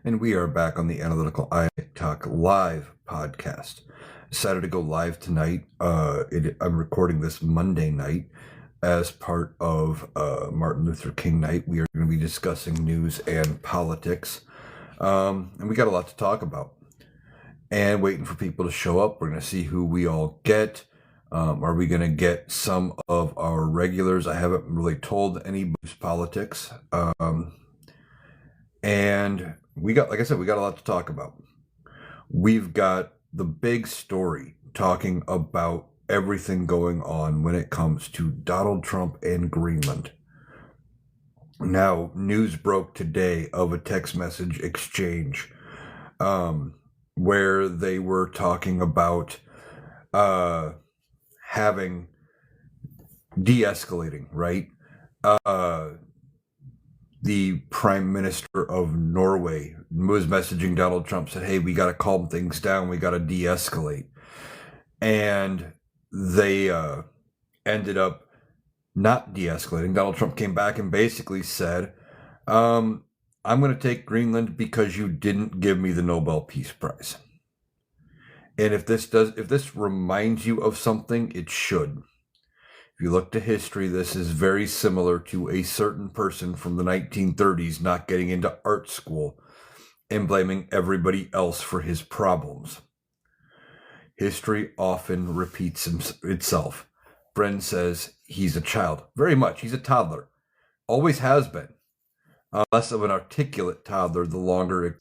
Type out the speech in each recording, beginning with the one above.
And we are back on the Analytical Talk Live podcast. Decided to go live tonight. I'm recording this Monday night as part of Martin Luther King night. We are going to be discussing news and politics. And we got a lot to talk about. And waiting for people to show up. We're going to see who we all get. Are we going to get some of our regulars? I haven't really told any politics. And we got, like I said, we got a lot to talk about. We've got the big story talking about everything going on when it comes to Donald Trump and Greenland. Now, news broke today of a text message exchange where they were talking about having de-escalating, right? The Prime Minister of Norway was messaging Donald Trump, said, hey, we got to calm things down. We got to de-escalate. And they ended up not de-escalating. Donald Trump came back and basically said, I'm going to take Greenland because you didn't give me the Nobel Peace Prize. And if this reminds you of something, it should. If you look to history, this is very similar to a certain person from the 1930s not getting into art school and blaming everybody else for his problems. History often repeats itself. Bren says he's a child. Very much. He's a toddler. Always has been. Less of an articulate toddler the longer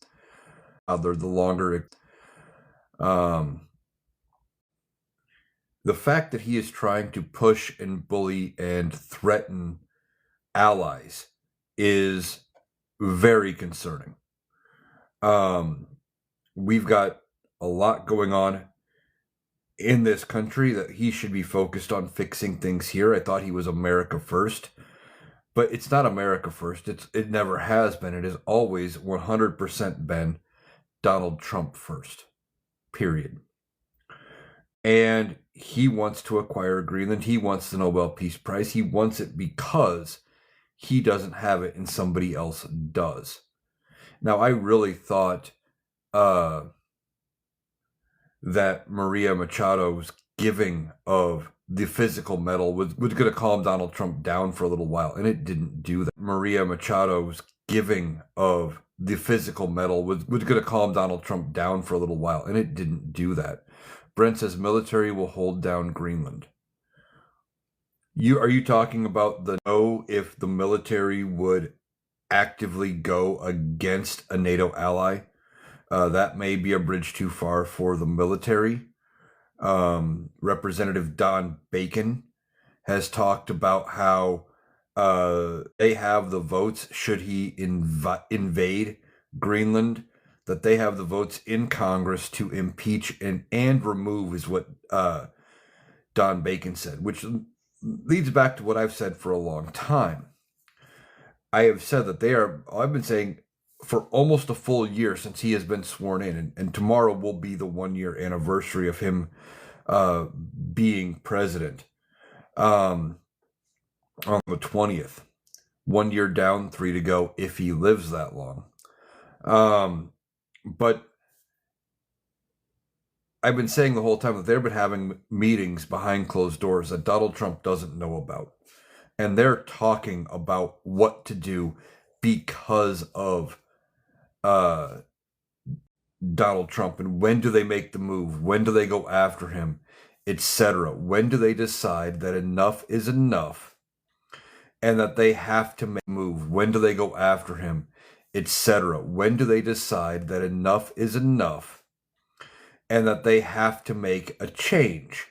the fact that he is trying to push and bully and threaten allies is very concerning. We've got a lot going on in this country that he should be focused on fixing things here. I thought he was America first, but it's not America first. It never has been. It has always 100% been Donald Trump first, period. And he wants to acquire Greenland. He wants the Nobel Peace Prize. He wants it because he doesn't have it and somebody else does. Now, I really thought that Maria Machado's giving of the physical medal was going to calm Donald Trump down for a little while, and it didn't do that. Maria Machado's giving of the physical medal was going to calm Donald Trump down for a little while, and it didn't do that. Brent says military will hold down Greenland. Are you talking about if the military would actively go against a NATO ally? That may be a bridge too far for the military. Representative Don Bacon has talked about how they have the votes should he invade Greenland, that they have the votes in Congress to impeach and remove, is what Don Bacon said, which leads back to what I've said for a long time. I have said that I've been saying for almost a full year since he has been sworn in, and tomorrow will be the 1-year anniversary of him being president on the 20th. 1 year down, 3 to go if he lives that long. But I've been saying the whole time that they've been having meetings behind closed doors that Donald Trump doesn't know about. And they're talking about what to do because of Donald Trump. And when do they make the move? When do they go after him? Etc. When do they decide that enough is enough and that they have to make a move? When do they go after him? Etc. When do they decide that enough is enough and that they have to make a change?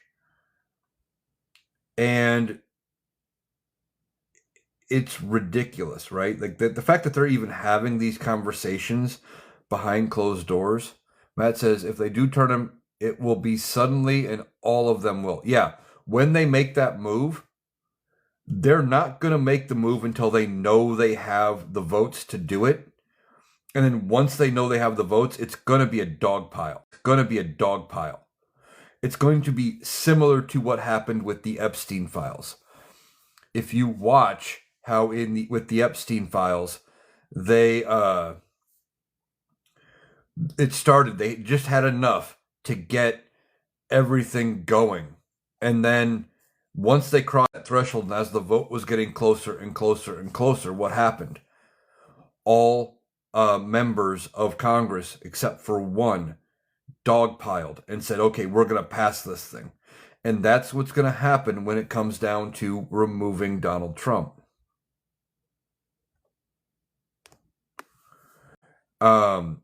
And it's ridiculous, right? Like the fact that they're even having these conversations behind closed doors. Matt says if they do turn him, it will be suddenly and all of them will. Yeah, when they make that move, they're not going to make the move until they know they have the votes to do it. And then once they know they have the votes, it's going to be a dog pile. It's going to be a dog pile. It's going to be similar to what happened with the Epstein files. If you watch how with the Epstein files, they it started. They just had enough to get everything going. And then once they crossed that threshold, and as the vote was getting closer and closer and closer, what happened? All members of Congress, except for one, dogpiled and said, okay, we're going to pass this thing. And that's what's going to happen when it comes down to removing Donald Trump. Um,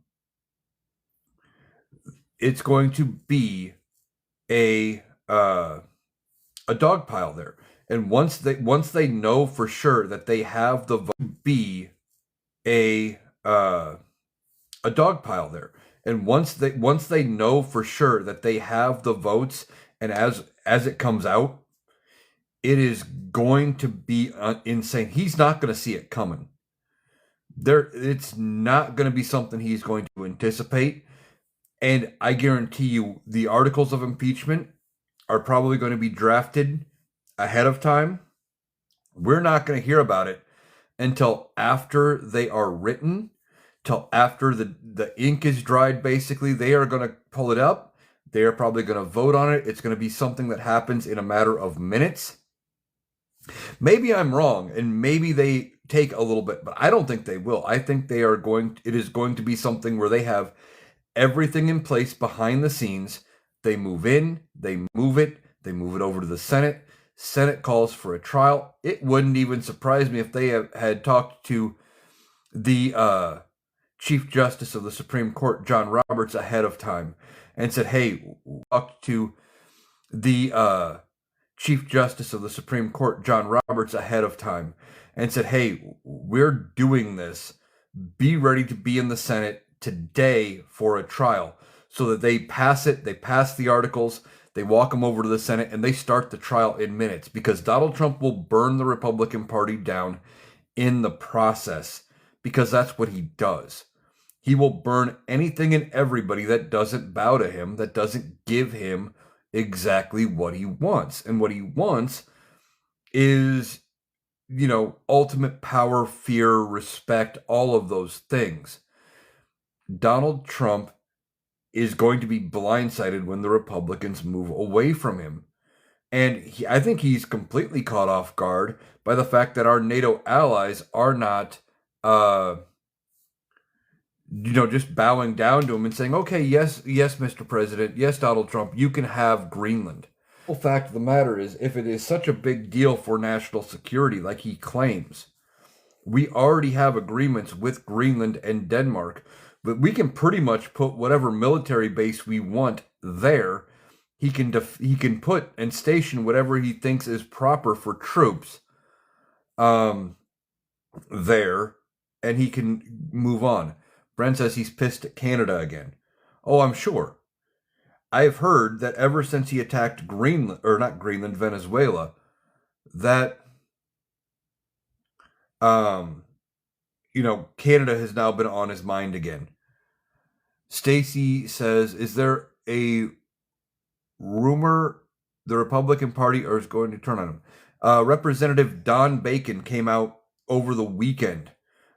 it's going to be a dog pile there. And once they know for sure that they have the vote, be a dog pile there. And once they know for sure that they have the votes, and as it comes out, it is going to be insane. He's not going to see it coming. It's not going to be something he's going to anticipate. And I guarantee you, the articles of impeachment are probably going to be drafted ahead of time. We're not going to hear about it until after they are written, till after the ink is dried, basically. They are going to pull it up. They are probably going to vote on it. It's going to be something that happens in a matter of minutes. Maybe I'm wrong, and maybe they take a little bit, but I don't think they will. I think it is going to be something where they have everything in place behind the scenes. They move in, they move it over to the Senate. Senate calls for a trial. It wouldn't even surprise me if they had talked to the Chief Justice of the Supreme Court, John Roberts, ahead of time and said, hey, talk to the Chief Justice of the Supreme Court, John Roberts, ahead of time and said, hey, we're doing this. Be ready to be in the Senate today for a trial, so that they pass it, they pass the articles, they walk them over to the Senate, and they start the trial in minutes, because Donald Trump will burn the Republican Party down in the process, because that's what he does. He will burn anything and everybody that doesn't bow to him, that doesn't give him exactly what he wants. And what he wants is, ultimate power, fear, respect, all of those things. Donald Trump is going to be blindsided when the Republicans move away from him. And I think he's completely caught off guard by the fact that our NATO allies are not, just bowing down to him and saying, okay, yes, Mr. President, yes, Donald Trump, you can have Greenland. The fact of the matter is, if it is such a big deal for national security like he claims, we already have agreements with Greenland and Denmark, but we can pretty much put whatever military base we want there. He can put and station whatever he thinks is proper for troops there, and he can move on. Brent says he's pissed at Canada again. Oh, I'm sure. I've heard that ever since he attacked Greenland, or not Greenland, Venezuela, that Canada has now been on his mind again. Stacy says, is there a rumor the Republican Party is going to turn on him? Representative Don Bacon came out over the weekend.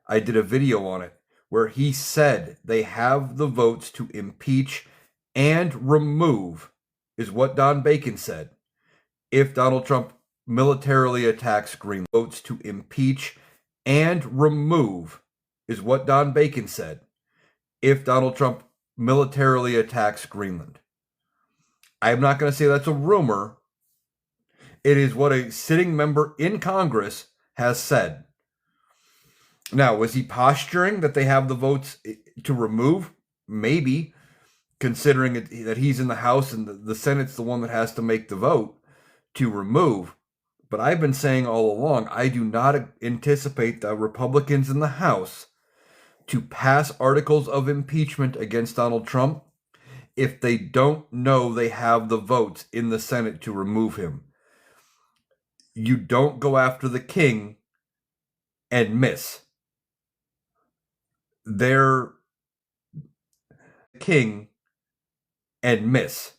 I did a video on it where he said they have the votes to impeach and remove, is what Don Bacon said, if Donald Trump militarily attacks Greenland. Votes to impeach and remove, is what Don Bacon said, if Donald Trump militarily attacks Greenland. I'm not going to say that's a rumor. It is what a sitting member in Congress has said. Now, was he posturing that they have the votes to remove? Maybe, considering that he's in the House and the Senate's the one that has to make the vote to remove. But I've been saying all along, I do not anticipate the Republicans in the House to pass articles of impeachment against Donald Trump if they don't know they have the votes in the Senate to remove him. You don't go after the king and miss. They're king and miss.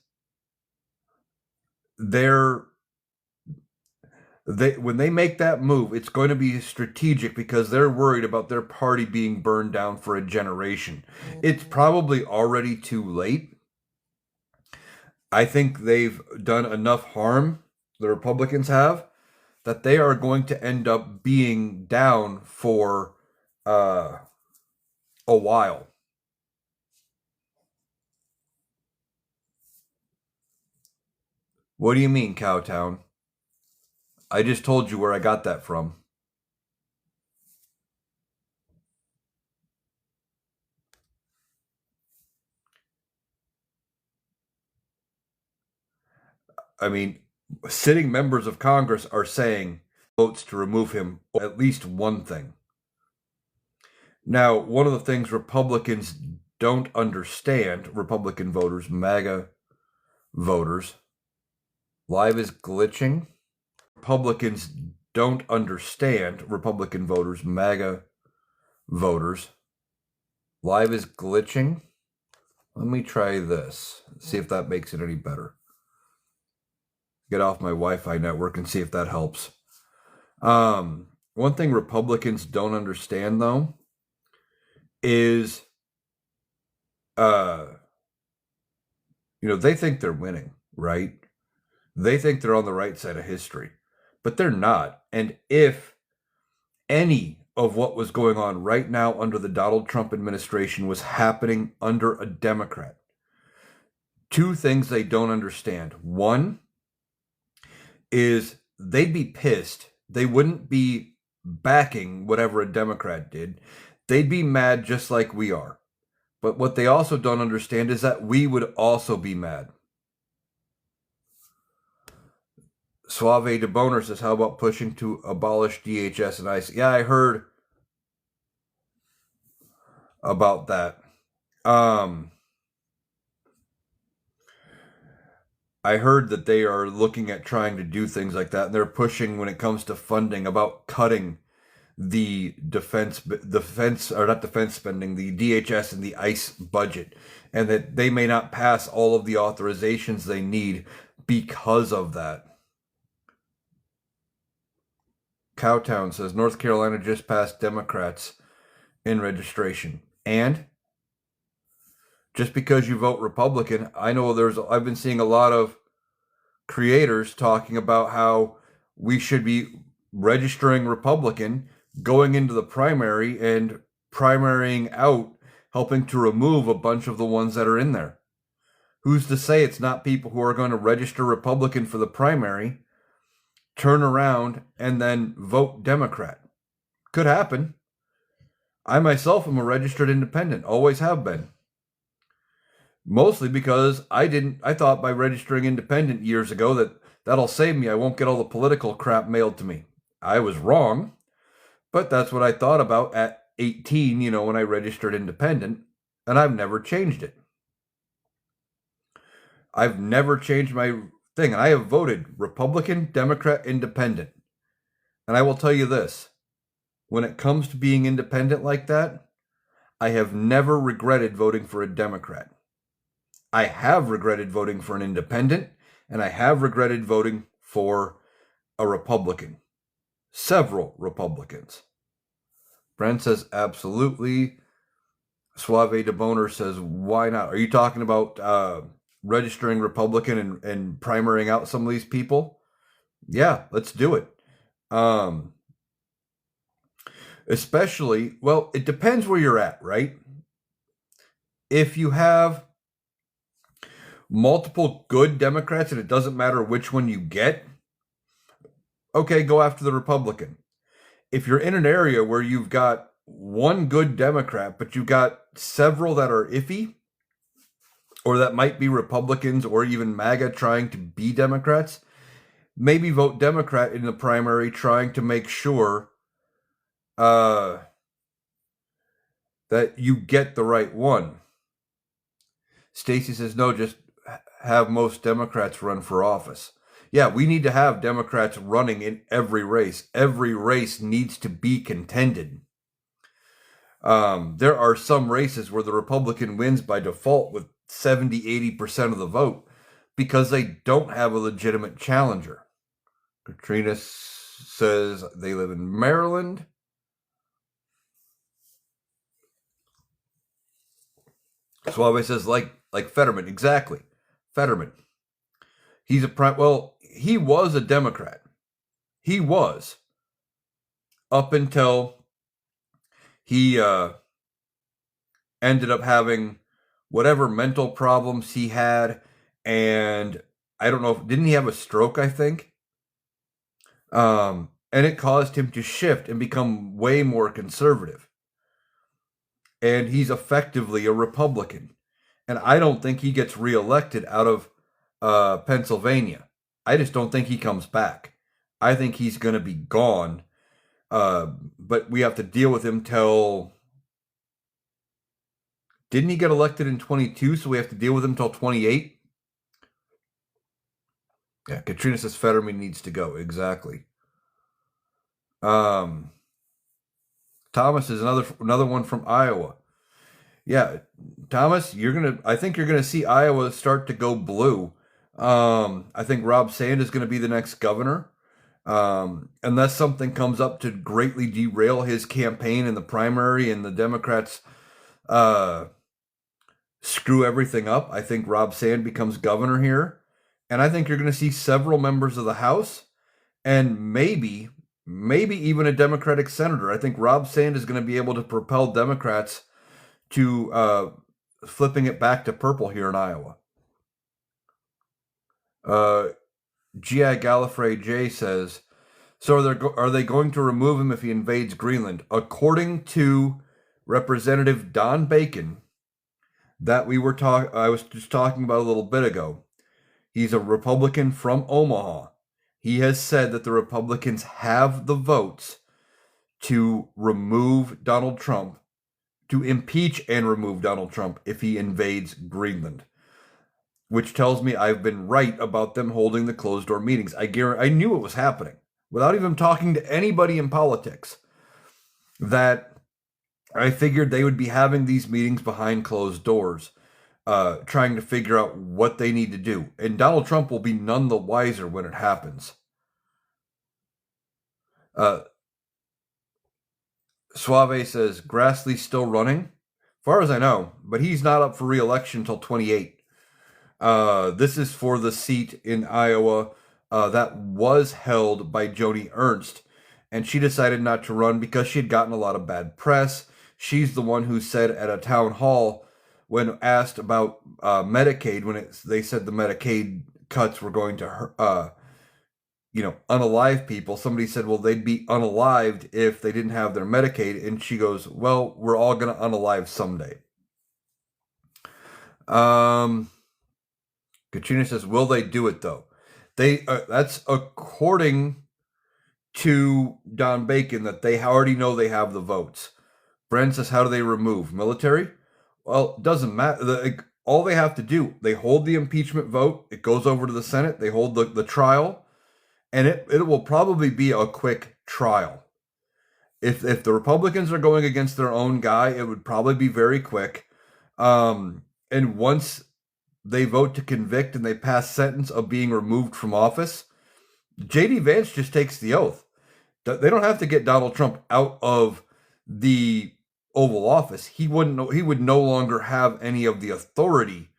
They're When they make that move, it's going to be strategic because they're worried about their party being burned down for a generation. It's probably already too late. I think they've done enough harm, the Republicans have, that they are going to end up being down for a while. What do you mean, Cowtown? I just told you where I got that from. I mean, sitting members of Congress are saying votes to remove him, at least one thing. Now, one of the things Republicans don't understand, Republican voters, MAGA voters, live is glitching. Republicans don't understand, Republican voters, MAGA voters, live is glitching. Let me try this, see if that makes it any better. Get off my Wi-Fi network and see if that helps. One thing Republicans don't understand, though, is, they think they're winning, right? They think they're on the right side of history, but they're not. And if any of what was going on right now under the Donald Trump administration was happening under a Democrat, two things they don't understand. One is they'd be pissed. They wouldn't be backing whatever a Democrat did. They'd be mad just like we are. But what they also don't understand is that we would also be mad. Suave de Boner says, how about pushing to abolish DHS and ICE? Yeah, I heard about that. I heard that they are looking at trying to do things like that. And they're pushing, when it comes to funding, about cutting the defense or not defense spending, the DHS and the ICE budget, and that they may not pass all of the authorizations they need because of that. Cowtown says North Carolina just passed Democrats in registration. And just because you vote Republican, I know I've been seeing a lot of creators talking about how we should be registering Republican, going into the primary and primarying out, helping to remove a bunch of the ones that are in there. Who's to say it's not people who are going to register Republican for the primary, turn around, and then vote Democrat? Could happen. I myself am a registered independent, always have been. Mostly because I thought by registering independent years ago that'll save me. I won't get all the political crap mailed to me. I was wrong, but that's what I thought about at 18, when I registered independent, and I've never changed it. I've never changed my thing, and I have voted Republican, Democrat, Independent. And I will tell you this, when it comes to being independent like that, I have never regretted voting for a Democrat. I have regretted voting for an independent, and I have regretted voting for a Republican. Several Republicans. Brent says, absolutely. Suave de Boner says, why not? Are you talking about registering Republican and primarying out some of these people? Yeah, let's do it. Especially, well, it depends where you're at, right? If you have multiple good Democrats and it doesn't matter which one you get, okay, go after the Republican. If you're in an area where you've got one good Democrat, but you've got several that are iffy, or that might be Republicans or even MAGA trying to be Democrats, maybe vote Democrat in the primary, trying to make sure that you get the right one. Stacy says, no, just have most Democrats run for office. Yeah, we need to have Democrats running in every race. Every race needs to be contended. There are some races where the Republican wins by default with 70, 80% of the vote because they don't have a legitimate challenger. Katrina says they live in Maryland. Suave says like Fetterman, exactly. Fetterman. He's he was a Democrat. He was up until he ended up having whatever mental problems he had, and I don't know if didn't he have a stroke, I think. And it caused him to shift and become way more conservative. And he's effectively a Republican. And I don't think he gets reelected out of Pennsylvania. I just don't think he comes back. I think he's going to be gone. But we have to deal with him till. Didn't he get elected in 22? So we have to deal with him till 28? Yeah, Katrina says Fetterman needs to go. Exactly. Thomas is another one from Iowa. Yeah, Thomas, I think you're gonna see Iowa start to go blue. I think Rob Sand is gonna be the next governor. Unless something comes up to greatly derail his campaign in the primary and the Democrats screw everything up, I think Rob Sand becomes governor here. And I think you're going to see several members of the House and maybe even a Democratic senator. I think Rob Sand is going to be able to propel Democrats to flipping it back to purple here in Iowa. G.I. Gallifrey J says, so are they going to remove him if he invades Greenland? According to Representative Don Bacon, that I was just talking about a little bit ago. He's a Republican from Omaha. He has said that the Republicans have the votes to remove Donald Trump, to impeach and remove Donald Trump if he invades Greenland. Which tells me I've been right about them holding the closed door meetings. I knew it was happening without even talking to anybody in politics. That I figured they would be having these meetings behind closed doors, trying to figure out what they need to do. And Donald Trump will be none the wiser when it happens. Suave says, Grassley's still running? As far as I know, but he's not up for re-election until 28. This is for the seat in Iowa that was held by Joni Ernst, and she decided not to run because she had gotten a lot of bad press. She's the one who said at a town hall when asked about Medicaid, when they said the Medicaid cuts were going to unalive people, somebody said, well, they'd be unalived if they didn't have their Medicaid, and she goes, well, we're all going to unalive someday. Katrina says, will they do it though? That's according to Don Bacon, that they already know they have the votes. Brent says, how do they remove? Military? Well, it doesn't matter. All they have to do, they hold the impeachment vote. It goes over to the Senate. They hold the trial. And it will probably be a quick trial. If the Republicans are going against their own guy, it would probably be very quick. And once they vote to convict and they pass sentence of being removed from office, J.D. Vance just takes the oath. They don't have to get Donald Trump out of the Oval Office. He would no longer have any of the authority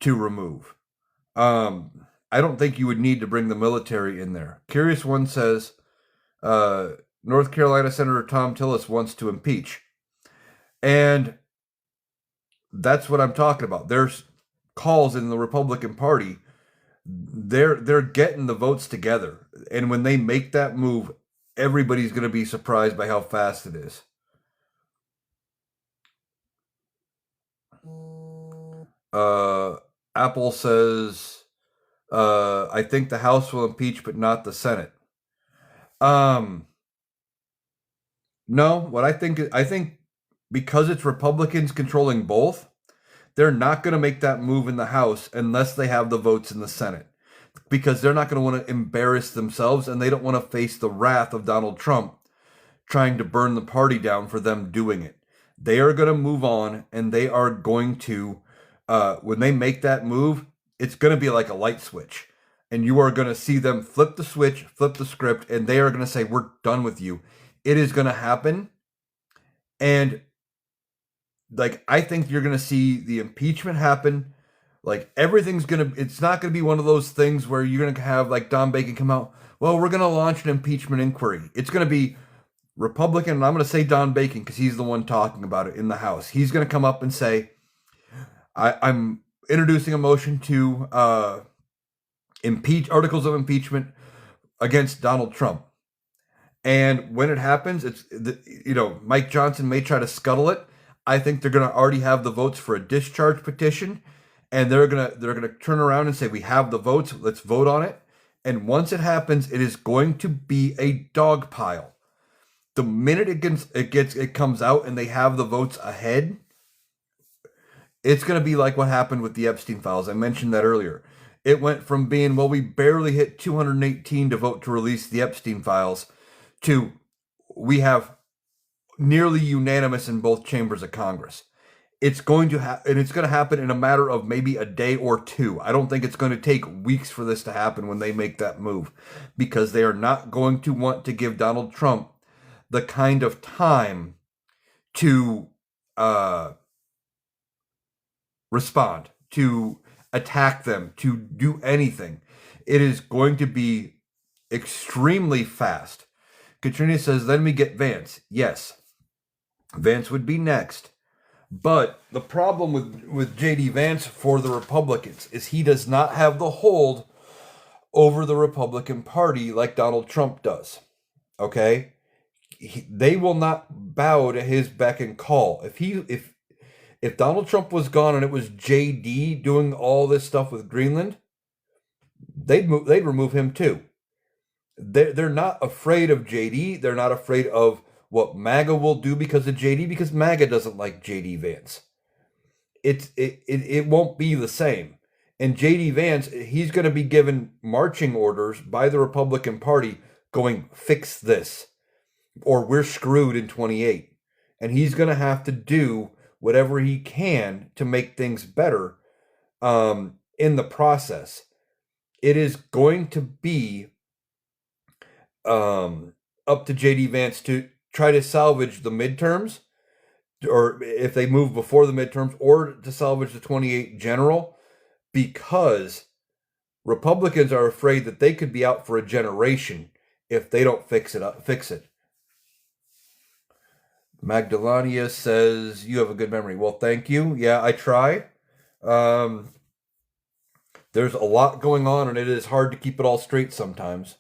to remove. I don't think you would need to bring the military in there. Curious One says, North Carolina Senator Tom Tillis wants to impeach. And that's what I'm talking about. There's calls in the Republican Party. They're getting the votes together. And when they make that move, everybody's going to be surprised by how fast it is. Apple says, I think the House will impeach, but not the Senate. No, what I think because it's Republicans controlling both, they're not going to make that move in the House unless they have the votes in the Senate, because they're not going to want to embarrass themselves, and they don't want to face the wrath of Donald Trump trying to burn the party down for them doing it. They are going to move on, and they are going to, when they make that move, it's going to be like a light switch. And you are going to see them flip the switch, flip the script, and they are going to say, we're done with you. It is going to happen. And like, I think you're going to see the impeachment happen. Like, it's not going to be one of those things where you're going to have like Don Bacon come out, well, we're going to launch an impeachment inquiry. It's going to be Republican, and I'm going to say Don Bacon because he's the one talking about it in the House. He's going to come up and say, I'm introducing a motion to impeach articles of impeachment against Donald Trump. And when it happens, Mike Johnson may try to scuttle it. I think they're going to already have the votes for a discharge petition, and they're going to turn around and say, we have the votes, let's vote on it. And once it happens, it is going to be a dog pile. The minute it comes out and they have the votes ahead, it's going to be like what happened with the Epstein files. I mentioned that earlier. It went from being, well, we barely hit 218 to vote to release the Epstein files, to we have nearly unanimous in both chambers of Congress. It's going to and it's going to happen in a matter of maybe a day or two. I don't think it's going to take weeks for this to happen when they make that move, because they are not going to want to give Donald Trump the kind of time to respond, to attack them, to do anything. It is going to be extremely fast. Katrina says, then we get Vance. Yes, Vance would be next. But the problem with J.D. Vance for the Republicans is he does not have the hold over the Republican Party like Donald Trump does. Okay? They will not bow to his beck and call. If Donald Trump was gone and it was J.D. doing all this stuff with Greenland, they'd remove him too. They're not afraid of JD. They're not afraid of what MAGA will do because of JD, because MAGA doesn't like JD Vance. It won't be the same. And JD Vance, he's going to be given marching orders by the Republican Party going, fix this, or we're screwed in 28. And he's going to have to do whatever he can to make things better in the process. It is going to be up to J.D. Vance to try to salvage the midterms, or if they move before the midterms, or to salvage the 28 general, because Republicans are afraid that they could be out for a generation if they don't fix it. Magdalena says, you have a good memory. Well, thank you. Yeah, I try. There's a lot going on, and it is hard to keep it all straight sometimes.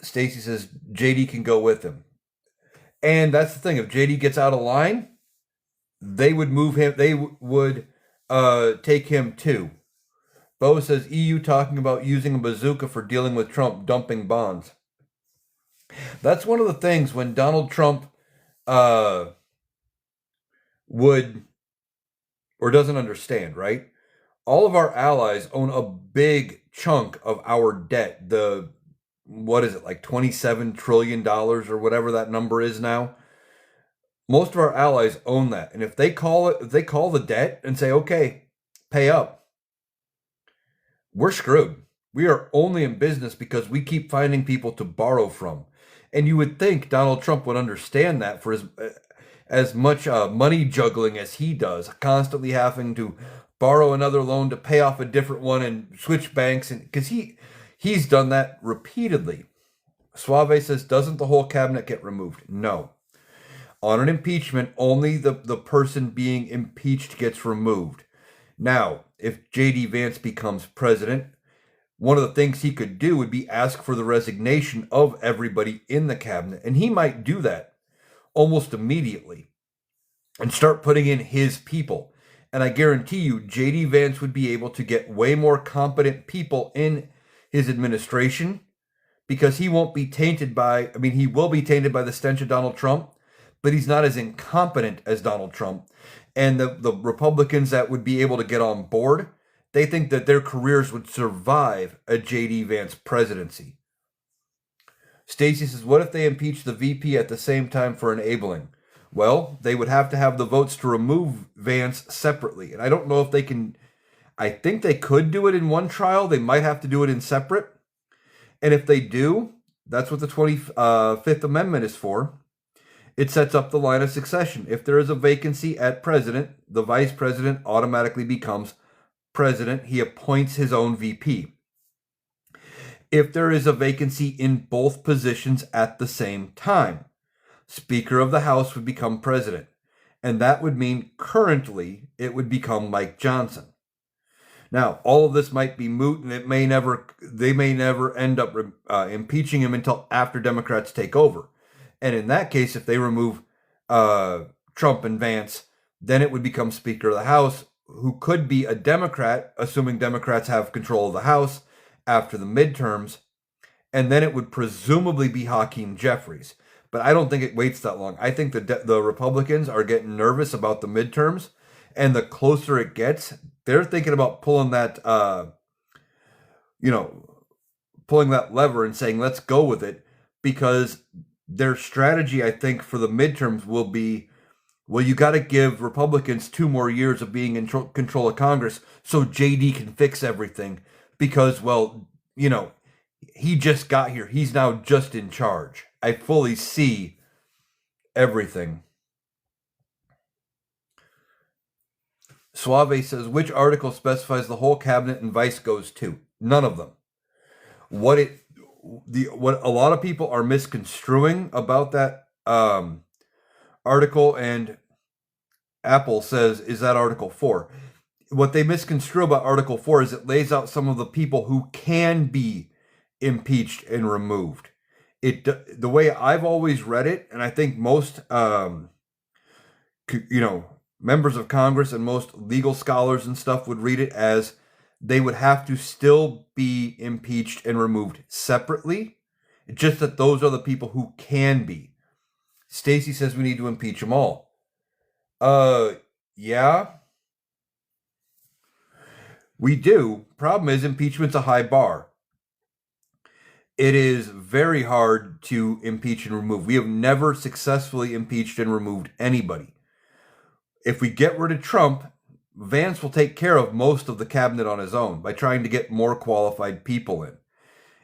Stacy says JD can go with him. And that's the thing. If JD gets out of line, they would move him. They would take him too. Bo says EU talking about using a bazooka for dealing with Trump dumping bonds. That's one of the things when Donald Trump would or doesn't understand, right? All of our allies own a big chunk of our debt. What is it, like $27 trillion or whatever that number is now? Most of our allies own that. And if they call the debt and say, okay, pay up, we're screwed. We are only in business because we keep finding people to borrow from. And you would think Donald Trump would understand that for as much money juggling as he does, constantly having to borrow another loan to pay off a different one and switch banks, and because he's done that repeatedly. Suave says, doesn't the whole cabinet get removed? No. On an impeachment, only the person being impeached gets removed. Now, if J.D. Vance becomes president, one of the things he could do would be ask for the resignation of everybody in the cabinet. And he might do that almost immediately and start putting in his people. And I guarantee you, J.D. Vance would be able to get way more competent people in his administration, because he won't be tainted by, he will be tainted by the stench of Donald Trump, but he's not as incompetent as Donald Trump. And the Republicans that would be able to get on board, they think that their careers would survive a J.D. Vance presidency. Stacy says, what if they impeach the VP at the same time for enabling? Well, they would have to have the votes to remove Vance separately. And I don't know if they can, I think they could do it in one trial. They might have to do it in separate. And if they do, that's what the 25th Amendment is for. It sets up the line of succession. If there is a vacancy at president, the vice president automatically becomes president. He appoints his own VP. If there is a vacancy in both positions at the same time, Speaker of the House would become president. And that would mean currently it would become Mike Johnson. Now, all of this might be moot, and they may never end up impeaching him until after Democrats take over. And in that case, if they remove Trump and Vance, then it would become Speaker of the House, who could be a Democrat, assuming Democrats have control of the House after the midterms, and then it would presumably be Hakeem Jeffries. But I don't think it waits that long. I think the Republicans are getting nervous about the midterms, and the closer it gets, they're thinking about pulling that, pulling that lever and saying, let's go with it, because their strategy, I think, for the midterms will be, well, you got to give Republicans 2 more years of being in control of Congress so JD can fix everything, because, well, he just got here. He's now just in charge. I fully see everything. Suave says, which article specifies the whole cabinet and vice goes to? None of them. What a lot of people are misconstruing about that article, and Apple says, is that Article 4? What they misconstrue about Article 4 is it lays out some of the people who can be impeached and removed. The way I've always read it, and I think most members of Congress and most legal scholars and stuff would read it as they would have to still be impeached and removed separately, just that those are the people who can be. Stacy says we need to impeach them all. Yeah, we do. Problem is, impeachment's a high bar. It is very hard to impeach and remove. We have never successfully impeached and removed anybody. If we get rid of Trump, Vance will take care of most of the cabinet on his own by trying to get more qualified people in.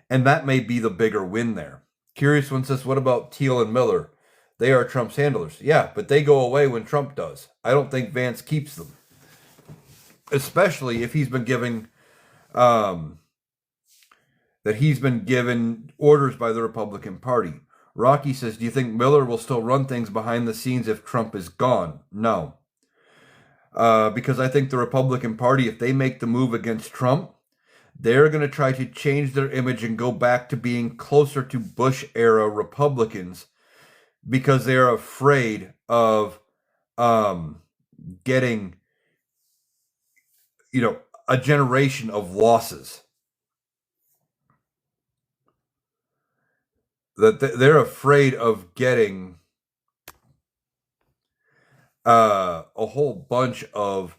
And that may be the bigger win there. Curious One says, what about Thiel and Miller? They are Trump's handlers. Yeah, but they go away when Trump does. I don't think Vance keeps them. Especially if he's been giving orders by the Republican Party. Rocky says, do you think Miller will still run things behind the scenes if Trump is gone? No. Because I think the Republican Party, if they make the move against Trump, they're going to try to change their image and go back to being closer to Bush-era Republicans, because they're afraid of getting, a generation of losses. That they're afraid of getting a whole bunch of,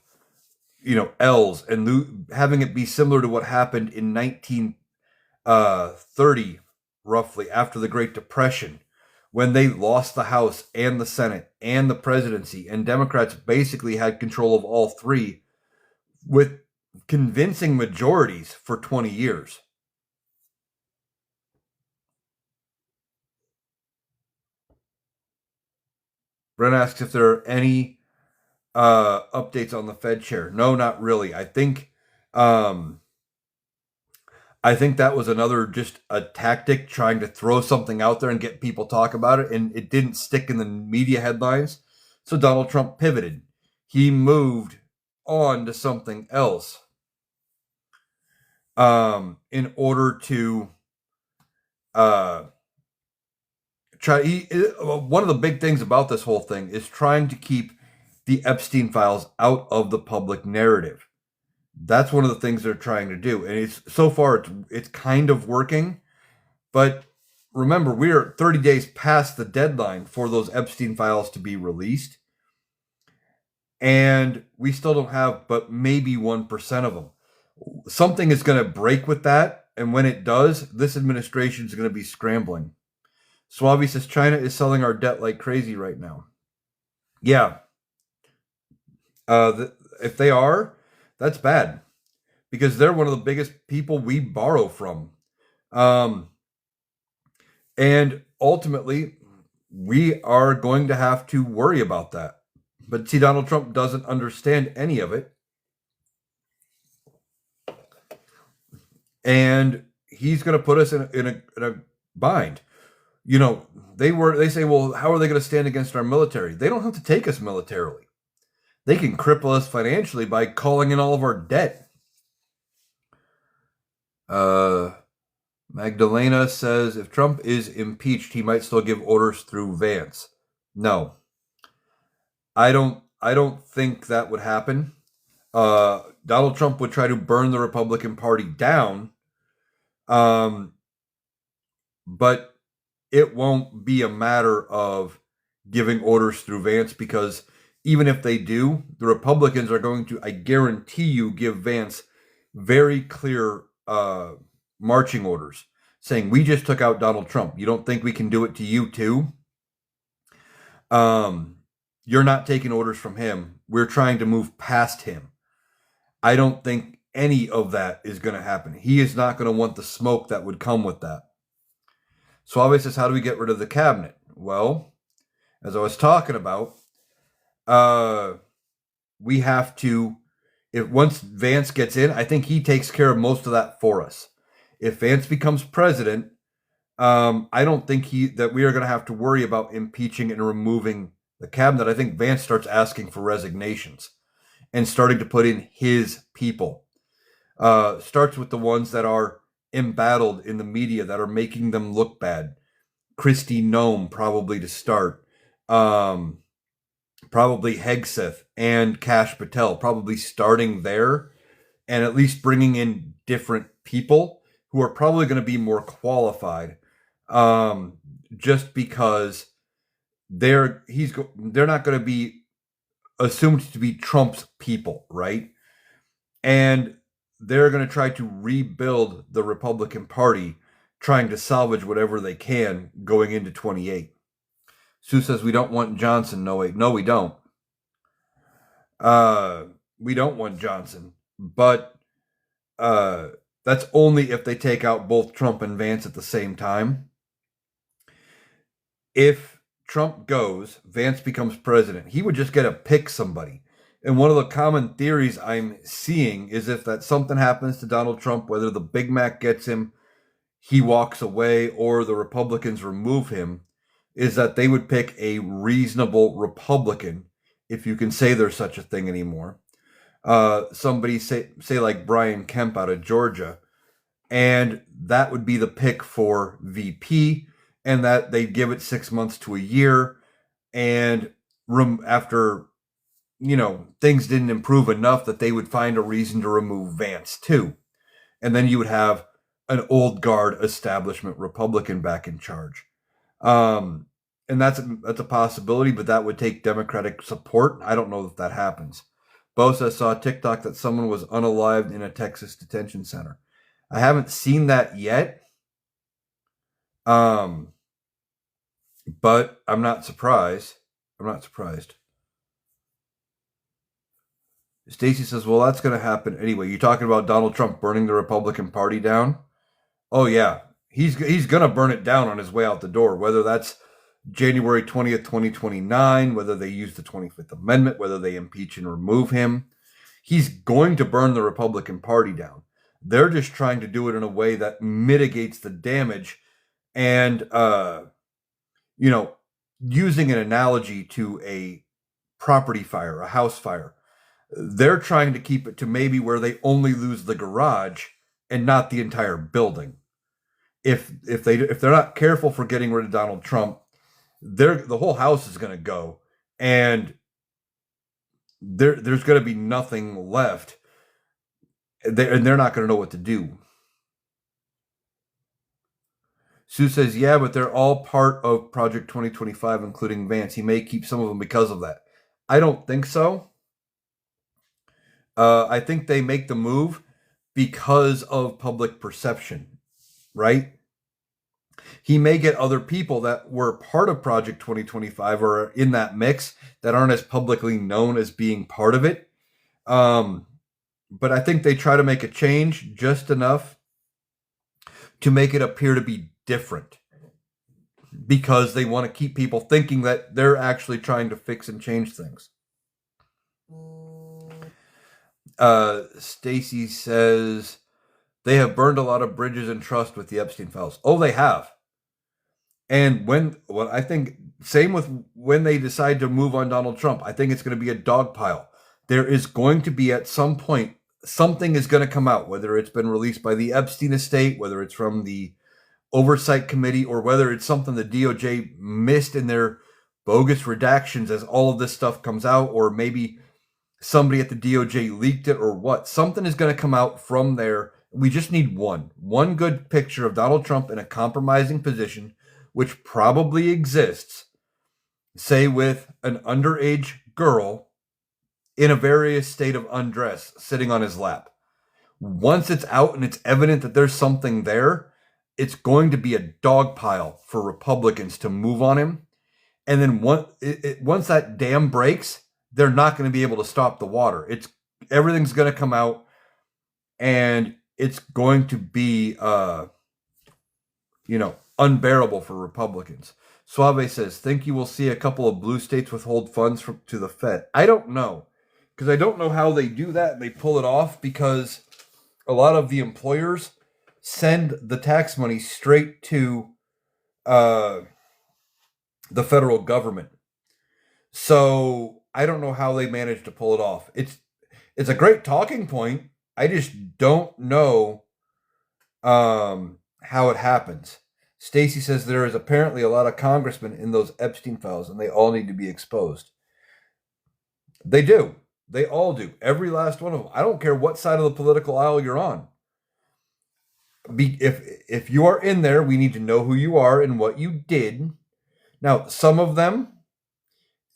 L's, and having it be similar to what happened in 1930, roughly, after the Great Depression, when they lost the House and the Senate and the presidency, and Democrats basically had control of all three with convincing majorities for 20 years. Brent asks if there are any updates on the Fed chair. No, not really. I think that was another just a tactic trying to throw something out there and get people talk about it, and it didn't stick in the media headlines. So Donald Trump pivoted. He moved on to something else in order to one of the big things about this whole thing is trying to keep the Epstein files out of the public narrative. That's one of the things they're trying to do, and so far it's kind of working. But remember, we are 30 days past the deadline for those Epstein files to be released, and we still don't have but maybe 1% of them. Something is going to break with that, and when it does, this administration is going to be scrambling. Suave says China is selling our debt like crazy right now. Yeah. If they are, that's bad. because they're one of the biggest people we borrow from. Um, and ultimately, we are going to have to worry about that. But see, Donald Trump doesn't understand any of it. And he's going to put us in a bind. You know, they say, well, how are they going to stand against our military? They don't have to take us militarily. They can cripple us financially by calling in all of our debt. Magdalena says if Trump is impeached, he might still give orders through Vance. No, I don't think that would happen. Donald Trump would try to burn the Republican Party down, but it won't be a matter of giving orders through Vance, because even if they do, the Republicans are going to, I guarantee you, give Vance very clear marching orders saying, we just took out Donald Trump. You don't think we can do it to you too? You're not taking orders from him. We're trying to move past him. I don't think any of that is going to happen. He is not going to want the smoke that would come with that. Suave says, how do we get rid of the cabinet? Well, as I was talking about, we have to, if once Vance gets in, I think he takes care of most of that for us. If Vance becomes president, I don't think that we are going to have to worry about impeaching and removing the cabinet. I think Vance starts asking for resignations and starting to put in his people. Starts with the ones that are embattled in the media that are making them look bad. Kristi Noem probably to start. Probably Hegseth and Kash Patel, probably starting there and at least bringing in different people who are probably going to be more qualified, just because they're not going to be assumed to be Trump's people, right? And they're going to try to rebuild the Republican Party, trying to salvage whatever they can going into 28. Sue says we don't want Johnson. No, wait, no, we don't. We don't want Johnson, but that's only if they take out both Trump and Vance at the same time. If Trump goes, Vance becomes president, he would just get to pick somebody. And one of the common theories I'm seeing is if that something happens to Donald Trump, whether the Big Mac gets him, he walks away, or the Republicans remove him, is that they would pick a reasonable Republican, if you can say there's such a thing anymore. Somebody say like Brian Kemp out of Georgia, and that would be the pick for VP, and that they'd give it 6 months to a year, and after things didn't improve enough, that they would find a reason to remove Vance too, and then you would have an old guard establishment Republican back in charge. And that's a possibility, but that would take Democratic support. I don't know if that happens. Bosa saw a TikTok that someone was unalived in a Texas detention center. I haven't seen that yet. But I'm not surprised. Stacy says, well, that's going to happen anyway. You're talking about Donald Trump burning the Republican Party down? Oh, yeah. He's going to burn it down on his way out the door, whether that's January 20th, 2029, whether they use the 25th Amendment, whether they impeach and remove him. He's going to burn the Republican Party down. They're just trying to do it in a way that mitigates the damage. And, using an analogy to a property fire, a house fire, they're trying to keep it to maybe where they only lose the garage and not the entire building. If they're not careful for getting rid of Donald Trump, the whole house is going to go, and there's going to be nothing left, and they're not going to know what to do. Sue says, yeah, but they're all part of Project 2025, including Vance. He may keep some of them because of that. I don't think so. I think they make the move because of public perception, right? He may get other people that were part of Project 2025 or are in that mix that aren't as publicly known as being part of it. but I think they try to make a change just enough to make it appear to be different because they want to keep people thinking that they're actually trying to fix and change things. Stacy says they have burned a lot of bridges and trust with the Epstein files. Oh, they have. And I think same with when they decide to move on Donald Trump, I think it's going to be a dog pile. There is going to be at some point something is going to come out, whether it's been released by the Epstein estate, whether it's from the oversight committee, or whether it's something the DOJ missed in their bogus redactions as all of this stuff comes out, or maybe somebody at the DOJ leaked it or what. Something is going to come out from there. We just need one good picture of Donald Trump in a compromising position, which probably exists, say with an underage girl in a various state of undress sitting on his lap. Once it's out and it's evident that there's something there, it's going to be a dog pile for Republicans to move on him. And then once that dam breaks, they're not going to be able to stop the water. Everything's going to come out, and it's going to be unbearable for Republicans. Suave says, think you will see a couple of blue states withhold funds to the Fed? I don't know, because I don't know how they do that. They pull it off because a lot of the employers send the tax money straight to the federal government. So I don't know how they manage to pull it off. It's a great talking point. I just don't know how it happens. Stacy says there is apparently a lot of congressmen in those Epstein files, and they all need to be exposed. They do. They all do. Every last one of them. I don't care what side of the political aisle you're on. If you are in there, we need to know who you are and what you did. Now, some of them,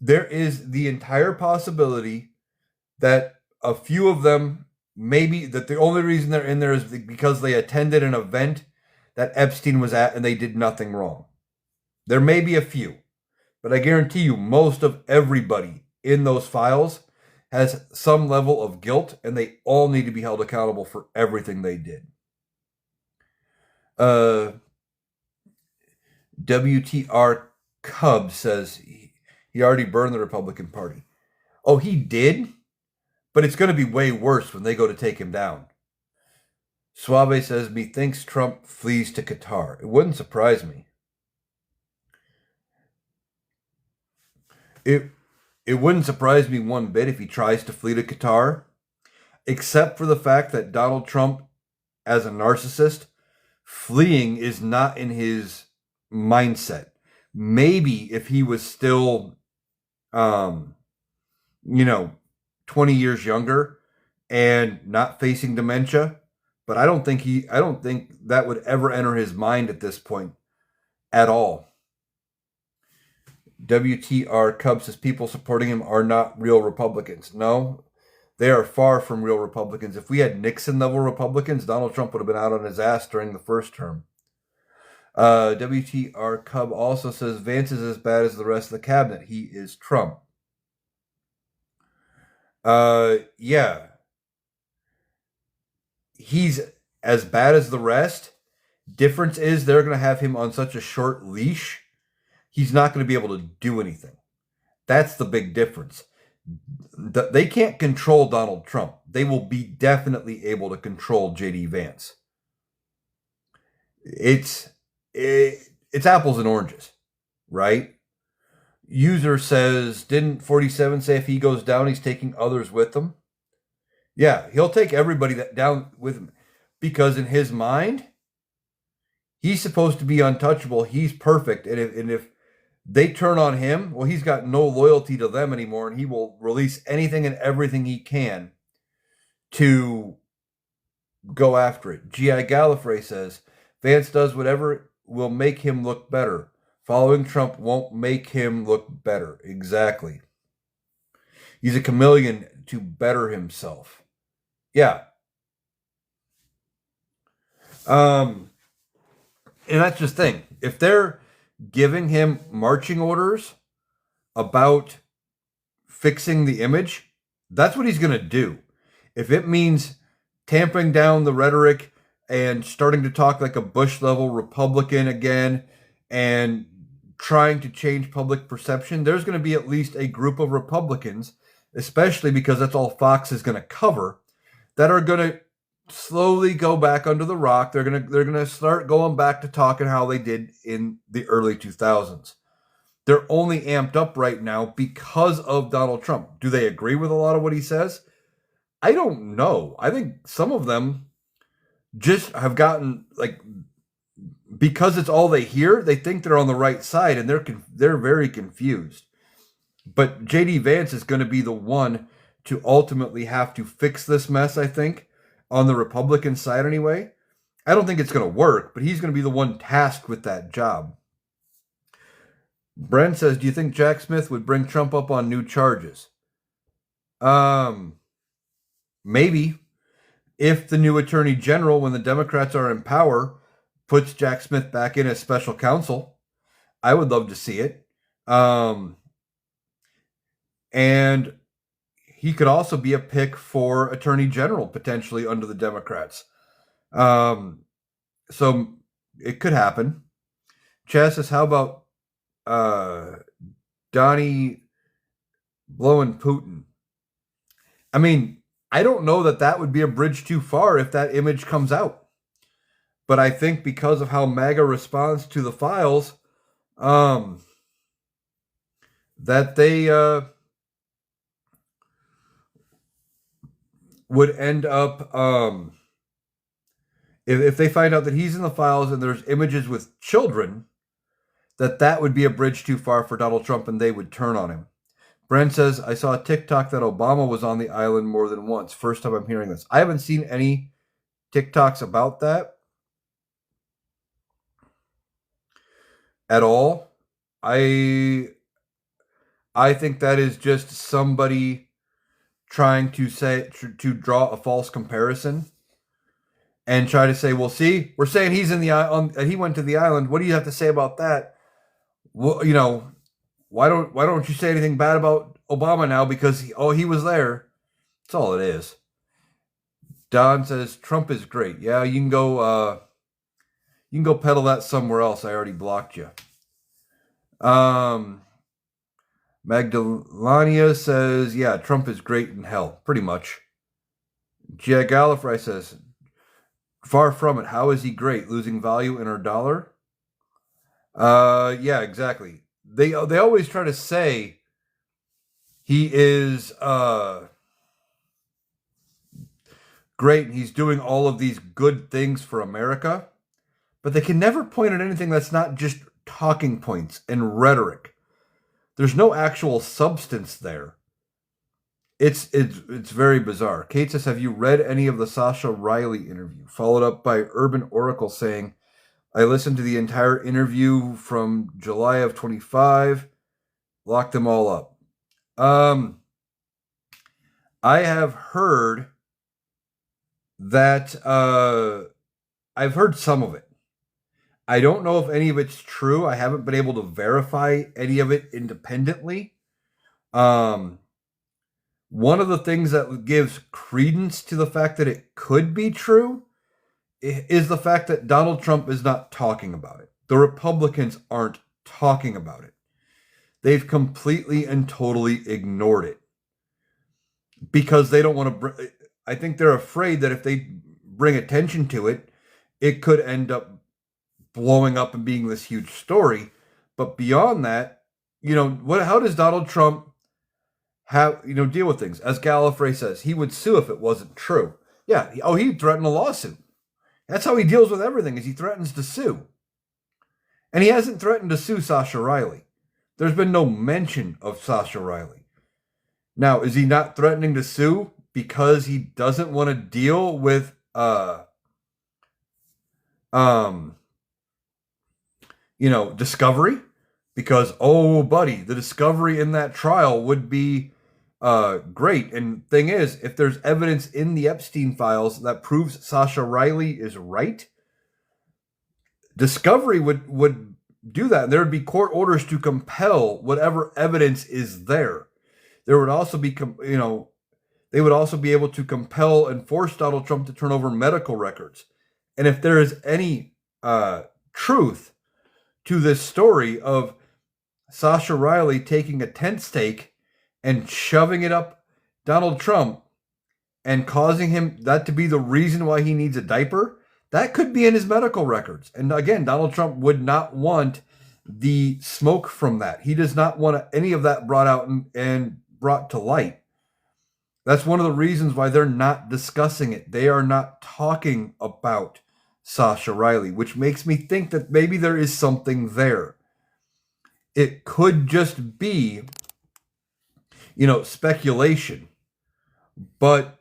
there is the entire possibility that a few of them, maybe that the only reason they're in there is because they attended an event that Epstein was at and they did nothing wrong. There may be a few, but I guarantee you most of everybody in those files has some level of guilt, and they all need to be held accountable for everything they did. WTR Cub says he already burned the Republican Party. Oh, he did? But it's going to be way worse when they go to take him down. Suave says, methinks Trump flees to Qatar. It wouldn't surprise me. It wouldn't surprise me one bit if he tries to flee to Qatar, except for the fact that Donald Trump, as a narcissist, fleeing is not in his mindset. Maybe if he was still, 20 years younger and not facing dementia, but I don't think that would ever enter his mind at this point at all. WTR Cub says people supporting him are not real Republicans. No, they are far from real Republicans. If we had Nixon-level Republicans, Donald Trump would have been out on his ass during the first term. WTR Cub also says Vance is as bad as the rest of the cabinet. He is Trump. Yeah. He's as bad as the rest. Difference is they're going to have him on such a short leash, he's not going to be able to do anything. That's the big difference. They can't control Donald Trump. They will be definitely able to control J.D. Vance. It's apples and oranges, right? User says, didn't 47 say if he goes down, he's taking others with him? Yeah, he'll take everybody down with him because in his mind, he's supposed to be untouchable. He's perfect. And if they turn on him, well, he's got no loyalty to them anymore, and he will release anything and everything he can to go after it. G.I. Gallifrey says, Vance does whatever will make him look better. Following Trump won't make him look better. Exactly. He's a chameleon to better himself. Yeah. And that's just the thing. If they're giving him marching orders about fixing the image, that's what he's going to do. if it means tamping down the rhetoric and starting to talk like a Bush level Republican again and trying to change public perception, there's going to be at least a group of Republicans, especially because that's all Fox is going to cover, that are going to slowly go back under the rock. They're going to start going back to talking how they did in the early 2000s. They're only amped up right now because of Donald Trump. Do they agree with a lot of what he says? I don't know. I think some of them just have gotten like, because it's all they hear, they think they're on the right side, and they're very confused. But JD Vance is going to be the one to ultimately have to fix this mess, I think, on the Republican side anyway. I don't think it's going to work, but he's going to be the one tasked with that job. Brent says, do you think Jack Smith would bring Trump up on new charges? Maybe. If the new attorney general, when the Democrats are in power, puts Jack Smith back in as special counsel, I would love to see it. And he could also be a pick for attorney general, potentially under the Democrats. So it could happen. Chaz says, how about Donnie blowing Putin? I mean, I don't know that would be a bridge too far if that image comes out. But I think because of how MAGA responds to the files, that they would end up, if they find out that he's in the files and there's images with children, that would be a bridge too far for Donald Trump and they would turn on him. Brent says, I saw a TikTok that Obama was on the island more than once. First time I'm hearing this. I haven't seen any TikToks about that at all. I think that is just somebody trying to draw a false comparison and try to say, well, see, we're saying he's in the island, he went to the island. What do you have to say about that? Well, why don't you say anything bad about Obama now because he was there? That's all it is. Don says Trump is great. Yeah, you can go peddle that somewhere else. I already blocked you. Magdalena says, yeah, Trump is great in hell, pretty much. Gia Gallifrey says, far from it. How is he great? Losing value in our dollar? Yeah, exactly. They always try to say he is great and he's doing all of these good things for America, but they can never point at anything that's not just talking points and rhetoric. There's no actual substance there. It's very bizarre. Kate says, have you read any of the Sasha Riley interview? Followed up by Urban Oracle saying, I listened to the entire interview from July of 25, locked them all up. I have heard that, I've heard some of it. I don't know if any of it's true. I haven't been able to verify any of it independently. One of the things that gives credence to the fact that it could be true is the fact that Donald Trump is not talking about it. The Republicans aren't talking about it. They've completely and totally ignored it because they don't want to. I think they're afraid that if they bring attention to it, it could end up blowing up and being this huge story. But beyond that, how does Donald Trump deal with things? As Gallifrey says, he would sue if it wasn't true. Yeah. He threatened a lawsuit. That's how he deals with everything, is he threatens to sue. And he hasn't threatened to sue Sasha Riley. There's been no mention of Sasha Riley. Now, is he not threatening to sue because he doesn't want to deal with discovery? Because, buddy, the discovery in that trial would be great. And thing is, if there's evidence in the Epstein files that proves Sasha Riley is right, discovery would do that. And there would be court orders to compel whatever evidence is there. There would also be, They would also be able to compel and force Donald Trump to turn over medical records. And if there is any truth to this story of Sasha Riley taking a tent stake and shoving it up Donald Trump and causing him that to be the reason why he needs a diaper, that could be in his medical records. And again, Donald Trump would not want the smoke from that. He does not want any of that brought out and brought to light. That's one of the reasons why they're not discussing it. They are not talking about Sasha Riley, which makes me think that maybe there is something there. It could just be, speculation. But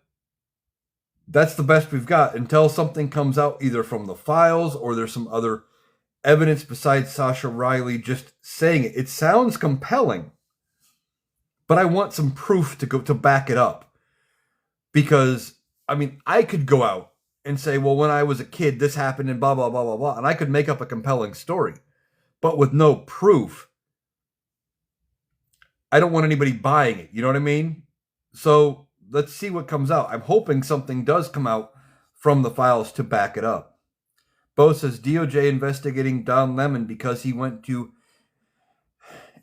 that's the best we've got until something comes out either from the files or there's some other evidence besides Sasha Riley just saying it. It sounds compelling, but I want some proof to back it up. Because, I could go out and say, well, when I was a kid, this happened and blah, blah, blah, blah, blah. And I could make up a compelling story. But with no proof, I don't want anybody buying it. You know what I mean? So let's see what comes out. I'm hoping something does come out from the files to back it up. Bo says DOJ investigating Don Lemon because he went to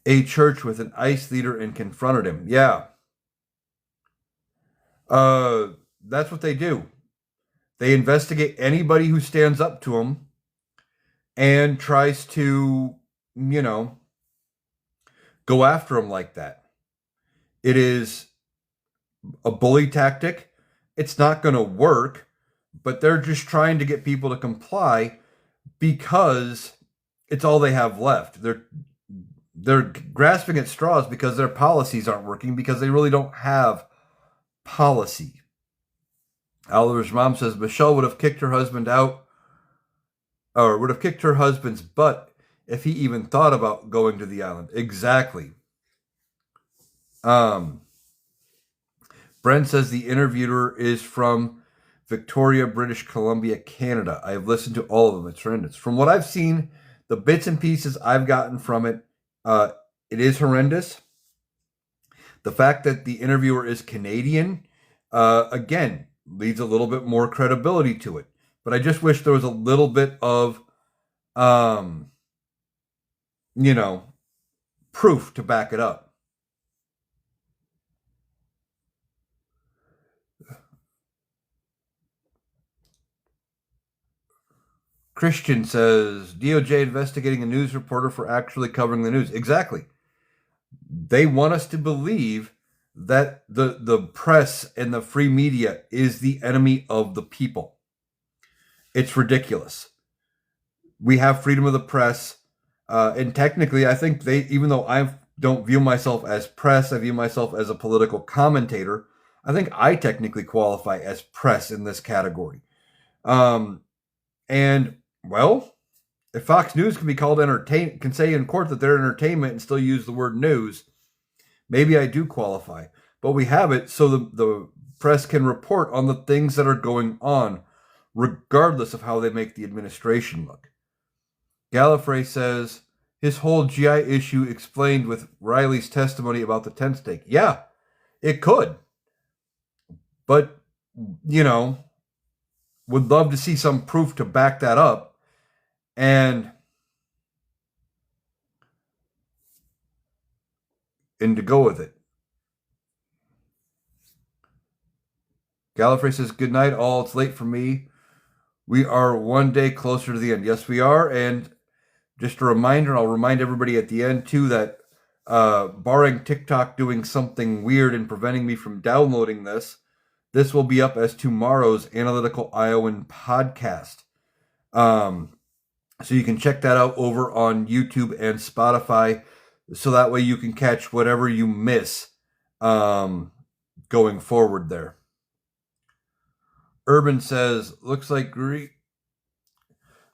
a church with an ICE leader and confronted him. Yeah. That's what they do. They investigate anybody who stands up to them and tries to, go after them like that. It is a bully tactic. It's not going to work, but they're just trying to get people to comply because it's all they have left. They're grasping at straws because their policies aren't working, because they really don't have policy. Oliver's mom says Michelle would have kicked her husband out, or would have kicked her husband's butt if he even thought about going to the island. Exactly. Brent says the interviewer is from Victoria, British Columbia, Canada. I have listened to all of them. It's horrendous. From what I've seen, the bits and pieces I've gotten from it, it is horrendous. The fact that the interviewer is Canadian, again, leads a little bit more credibility to it. But I just wish there was a little bit of, proof to back it up. Christian says DOJ investigating a news reporter for actually covering the news. Exactly. They want us to believe that the press and the free media is the enemy of the people. It's ridiculous. We have freedom of the press. And technically, I think even though I don't view myself as press, I view myself as a political commentator. I think I technically qualify as press in this category. And, well, if Fox News can be called can say in court that they're entertainment and still use the word news, maybe I do qualify. But we have it so the press can report on the things that are going on, regardless of how they make the administration look. Gallifrey says his whole GI issue explained with Riley's testimony about the tent stake. Yeah, it could. But, would love to see some proof to back that up. And to go with it. Gallifrey says, good night, all. It's late for me. We are one day closer to the end. Yes, we are. And just a reminder, and I'll remind everybody at the end, too, that barring TikTok doing something weird and preventing me from downloading this will be up as tomorrow's Analytical Iowan podcast. So you can check that out over on YouTube and Spotify, so that way you can catch whatever you miss going forward there. Urban says, looks like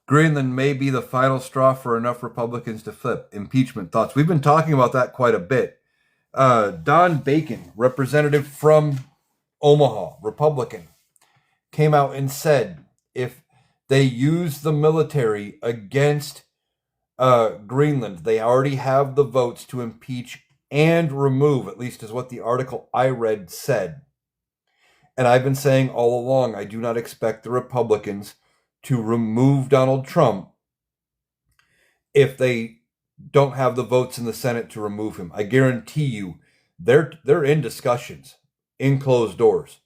Greenland may be the final straw for enough Republicans to flip. Impeachment thoughts. We've been talking about that quite a bit. Don Bacon, representative from Omaha, Republican, came out and said if they use the military against Greenland, they already have the votes to impeach and remove, at least is what the article I read said. And I've been saying all along, I do not expect the Republicans to remove Donald Trump if they don't have the votes in the Senate to remove him. I guarantee you, they're in discussions in closed doors.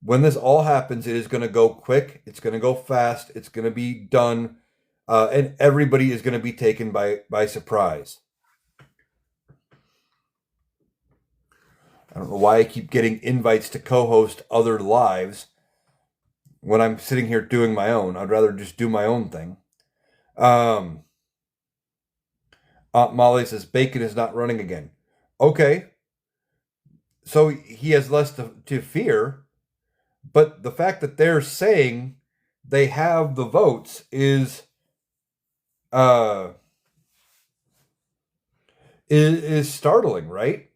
When this all happens, it is going to go quick. It's going to go fast. It's going to be done, and everybody is going to be taken by surprise. I don't know why I keep getting invites to co-host other lives when I'm sitting here doing my own. I'd rather just do my own thing. Aunt Molly says Bacon is not running again. Okay, so he has less to fear, but the fact that they're saying they have the votes is startling, right?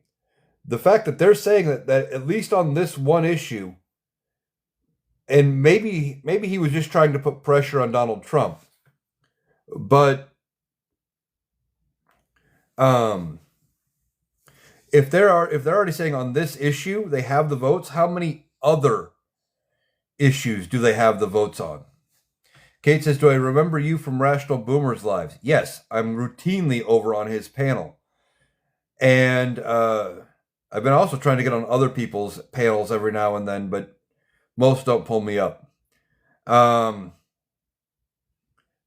The fact that they're saying that at least on this one issue, and maybe he was just trying to put pressure on Donald Trump, but if they're already saying on this issue they have the votes, how many other issues do they have the votes on? Kate says, do I remember you from Rational Boomer's lives? Yes, I'm routinely over on his panel. And I've been also trying to get on other people's panels every now and then, but most don't pull me up.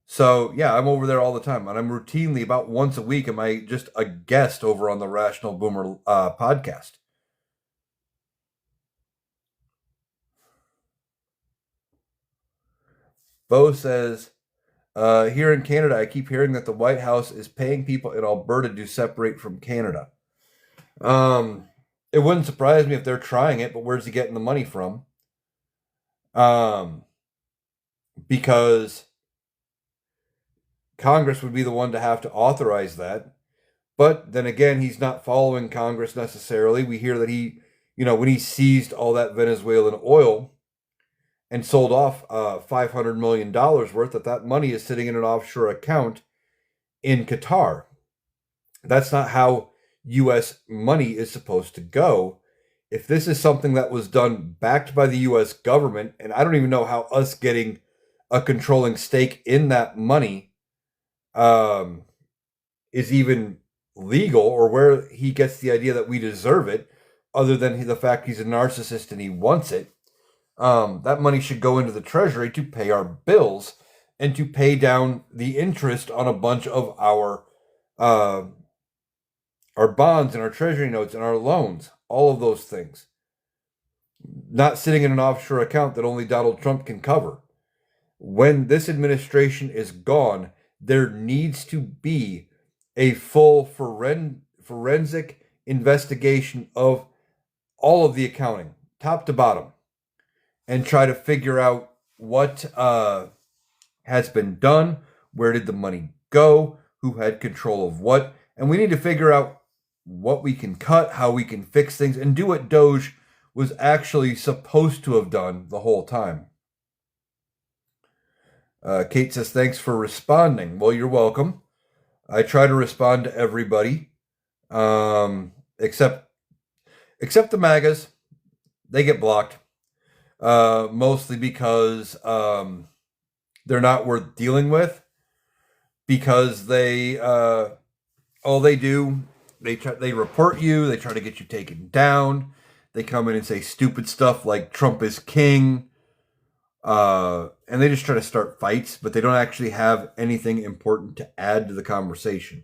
So, yeah, I'm over there all the time. And I'm routinely, about once a week, am I just a guest over on the Rational Boomer podcast. Bo says, here in Canada, I keep hearing that the White House is paying people in Alberta to separate from Canada. It wouldn't surprise me if they're trying it, but where's he getting the money from? Because Congress would be the one to have to authorize that. But then again, he's not following Congress necessarily. We hear that he, when he seized all that Venezuelan oil and sold off $500 million worth, that money is sitting in an offshore account in Qatar. That's not how U.S. money is supposed to go. If this is something that was done backed by the U.S. government, and I don't even know how us getting a controlling stake in that money is even legal, or where he gets the idea that we deserve it, other than the fact he's a narcissist and he wants it. That money should go into the Treasury to pay our bills and to pay down the interest on a bunch of our bonds and our Treasury notes and our loans, all of those things. Not sitting in an offshore account that only Donald Trump can cover. When this administration is gone, there needs to be a full forensic investigation of all of the accounting, top to bottom, and try to figure out what has been done, where did the money go, who had control of what, and we need to figure out what we can cut, how we can fix things, and do what Doge was actually supposed to have done the whole time. Kate says, thanks for responding. Well, you're welcome. I try to respond to everybody, except the MAGAs. They get blocked, mostly because they're not worth dealing with, because they all they do, they report you, they try to get you taken down, they come in and say stupid stuff like Trump is king, and they just try to start fights, but they don't actually have anything important to add to the conversation.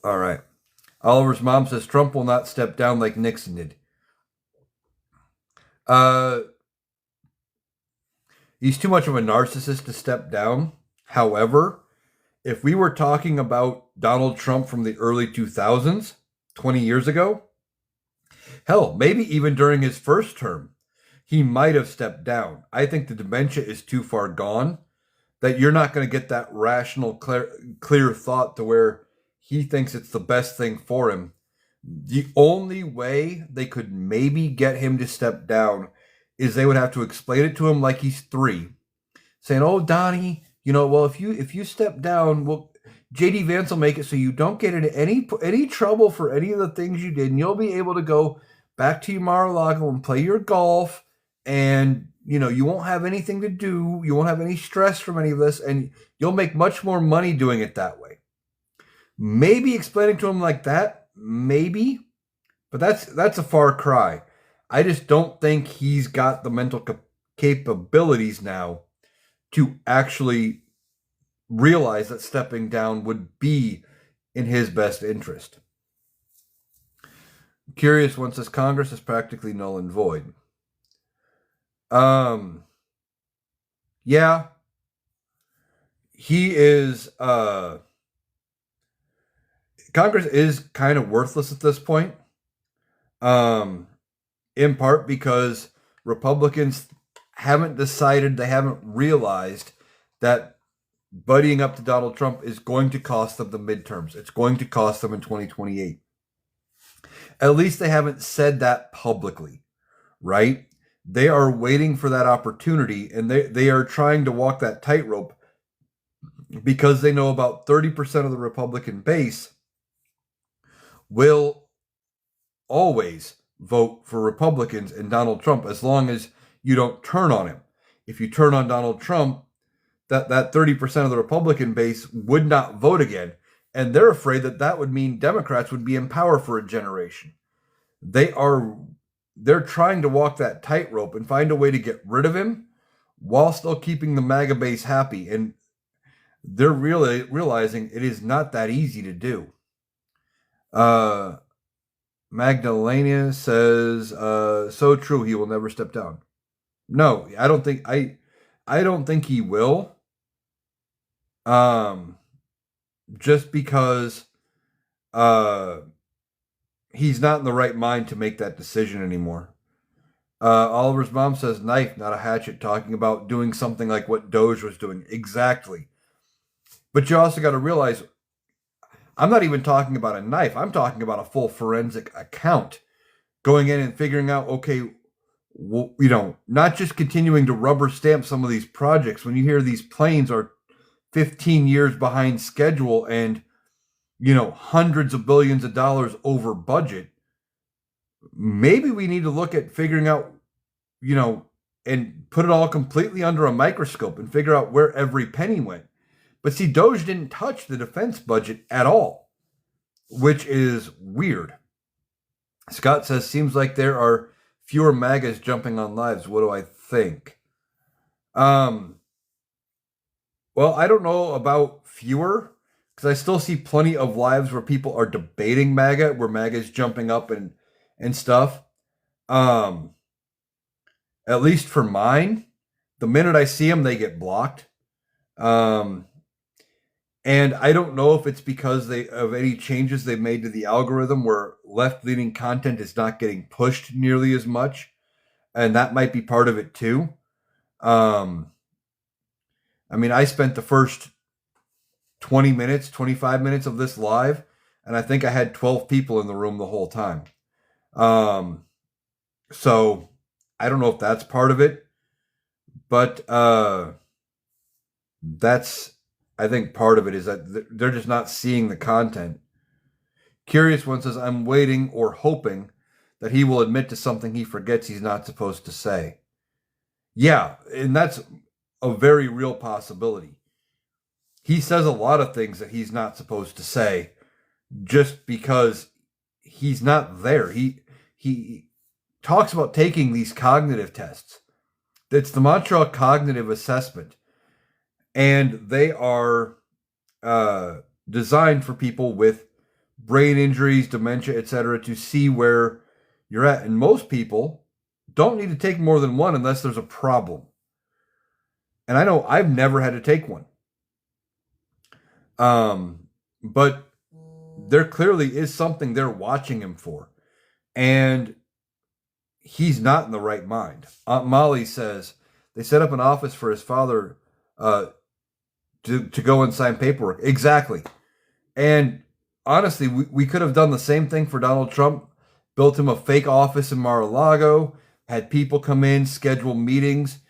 All right. Oliver's mom says Trump will not step down like Nixon did. He's too much of a narcissist to step down. However, if we were talking about Donald Trump from the early 2000s, 20 years ago, hell, maybe even during his first term, he might have stepped down. I think the dementia is too far gone that you're not going to get that rational, clear thought to where he thinks it's the best thing for him. The only way they could maybe get him to step down is they would have to explain it to him like he's 3, saying, "Oh, Donnie, well, if you step down, well, JD Vance will make it so you don't get into any trouble for any of the things you did, and you'll be able to go back to your Mar-a-Lago and play your golf, and you won't have anything to do. You won't have any stress from any of this, and you'll make much more money doing it that way. Maybe explaining to him like that, maybe, but that's a far cry. I just don't think he's got the mental capabilities now to actually realize that stepping down would be in his best interest. Curious one says Congress is practically null and void. Yeah, he is. Congress is kind of worthless at this point. In part because Republicans haven't decided, they haven't realized that buddying up to Donald Trump is going to cost them the midterms. It's going to cost them in 2028. At least they haven't said that publicly, right? They are waiting for that opportunity, and they are trying to walk that tightrope because they know about 30% of the Republican base will always vote for Republicans and Donald Trump as long as you don't turn on him. If you turn on Donald Trump, that 30% of the Republican base would not vote again. And they're afraid that that would mean Democrats would be in power for a generation. They're trying to walk that tightrope and find a way to get rid of him while still keeping the MAGA base happy. And they're really realizing it is not that easy to do. Magdalena says, so true, he will never step down. No, I don't think he will. Just because he's not in the right mind to make that decision anymore. Oliver's mom says knife, not a hatchet, talking about doing something like what Doge was doing. Exactly. But you also got to realize, I'm not even talking about a knife. I'm talking about a full forensic account. Going in and figuring out, okay, not just continuing to rubber stamp some of these projects. When you hear these planes are 15 years behind schedule and, hundreds of billions of dollars over budget, maybe we need to look at figuring out, and put it all completely under a microscope and figure out where every penny went. But see, Doge didn't touch the defense budget at all, which is weird. Scott says, seems like there are fewer MAGAs jumping on lives. What do I think? Well, I don't know about fewer, because I still see plenty of lives where people are debating MAGA, where MAGA is jumping up and stuff. At least for mine, the minute I see them, they get blocked. And I don't know if it's because of any changes they've made to the algorithm where left-leaning content is not getting pushed nearly as much. And that might be part of it too. I spent the first 20 minutes, 25 minutes of this live, and I think I had 12 people in the room the whole time. So I don't know if that's part of it, but that's, I think part of it is that they're just not seeing the content. Curious one says, I'm waiting or hoping that he will admit to something he forgets he's not supposed to say. Yeah, and that's a very real possibility. He says a lot of things that he's not supposed to say just because he's not there. He talks about taking these cognitive tests. It's the Montreal Cognitive Assessment. And they are designed for people with brain injuries, dementia, etc., to see where you're at. And most people don't need to take more than one unless there's a problem. And I know I've never had to take one. But there clearly is something they're watching him for. And he's not in the right mind. Aunt Molly says they set up an office for his father to go and sign paperwork. Exactly. And honestly, we could have done the same thing for Donald Trump, built him a fake office in Mar-a-Lago, had people come in, schedule meetings,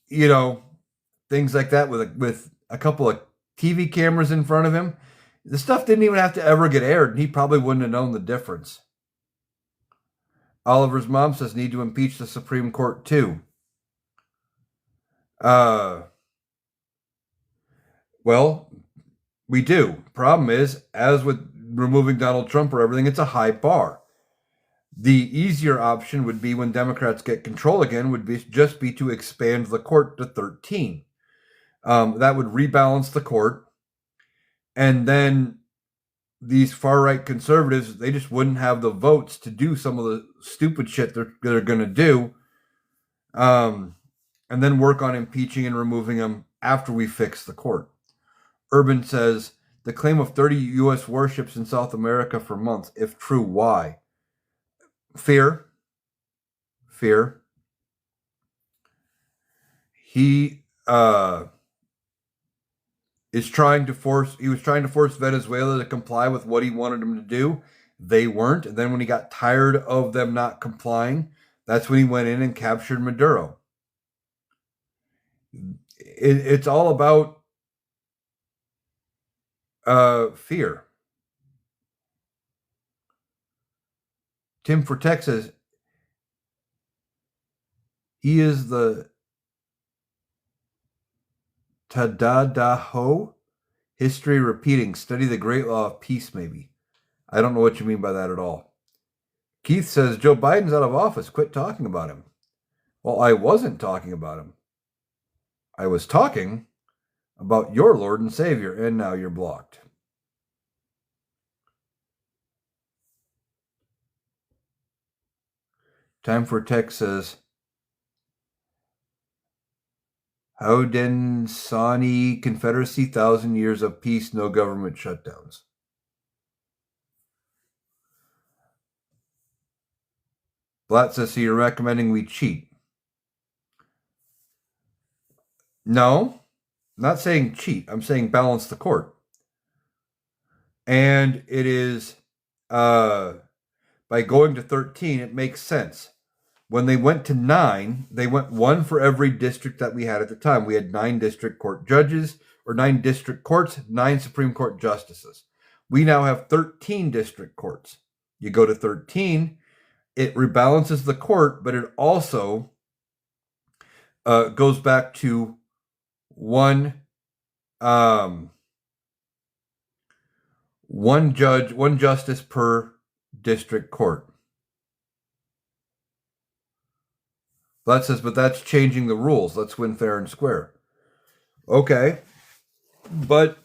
things like that with a couple of TV cameras in front of him. The stuff didn't even have to ever get aired, and he probably wouldn't have known the difference. Oliver's mom says need to impeach the Supreme Court too. Well, we do. Problem is, as with removing Donald Trump or everything, it's a high bar. The easier option would be when Democrats get control again, would be just be to expand the court to 13. That would rebalance the court, and then these far right conservatives, they just wouldn't have the votes to do some of the stupid shit they're going to do, and then work on impeaching and removing them after we fix the court. Urban says the claim of 30 U.S. warships in South America for months, if true, why? Fear. He was trying to force Venezuela to comply with what he wanted them to do. They weren't. And then when he got tired of them not complying, that's when he went in and captured Maduro. It's all about fear. Tim Fortek says he is the Tadadaho. History repeating. Study the great law of peace, maybe. I don't know what you mean by that at all. Keith says Joe Biden's out of office. Quit talking about him. Well, I wasn't talking about him. I was talking about your Lord and Savior, and now you're blocked. Time for Text says, Haudenosaunee Confederacy, 1,000 years of peace, no government shutdowns. Blatt says, so you're recommending we cheat? No, not saying cheat. I'm saying balance the court. And it is, by going to 13, it makes sense. When they went to 9, they went 1 for every district that we had at the time. We had 9 district court judges, or 9 district courts, 9 Supreme Court justices. We now have 13 district courts. You go to 13, it rebalances the court, but it also goes back to one judge, one justice per district court. That says, but that's changing the rules. Let's win fair and square. Okay, but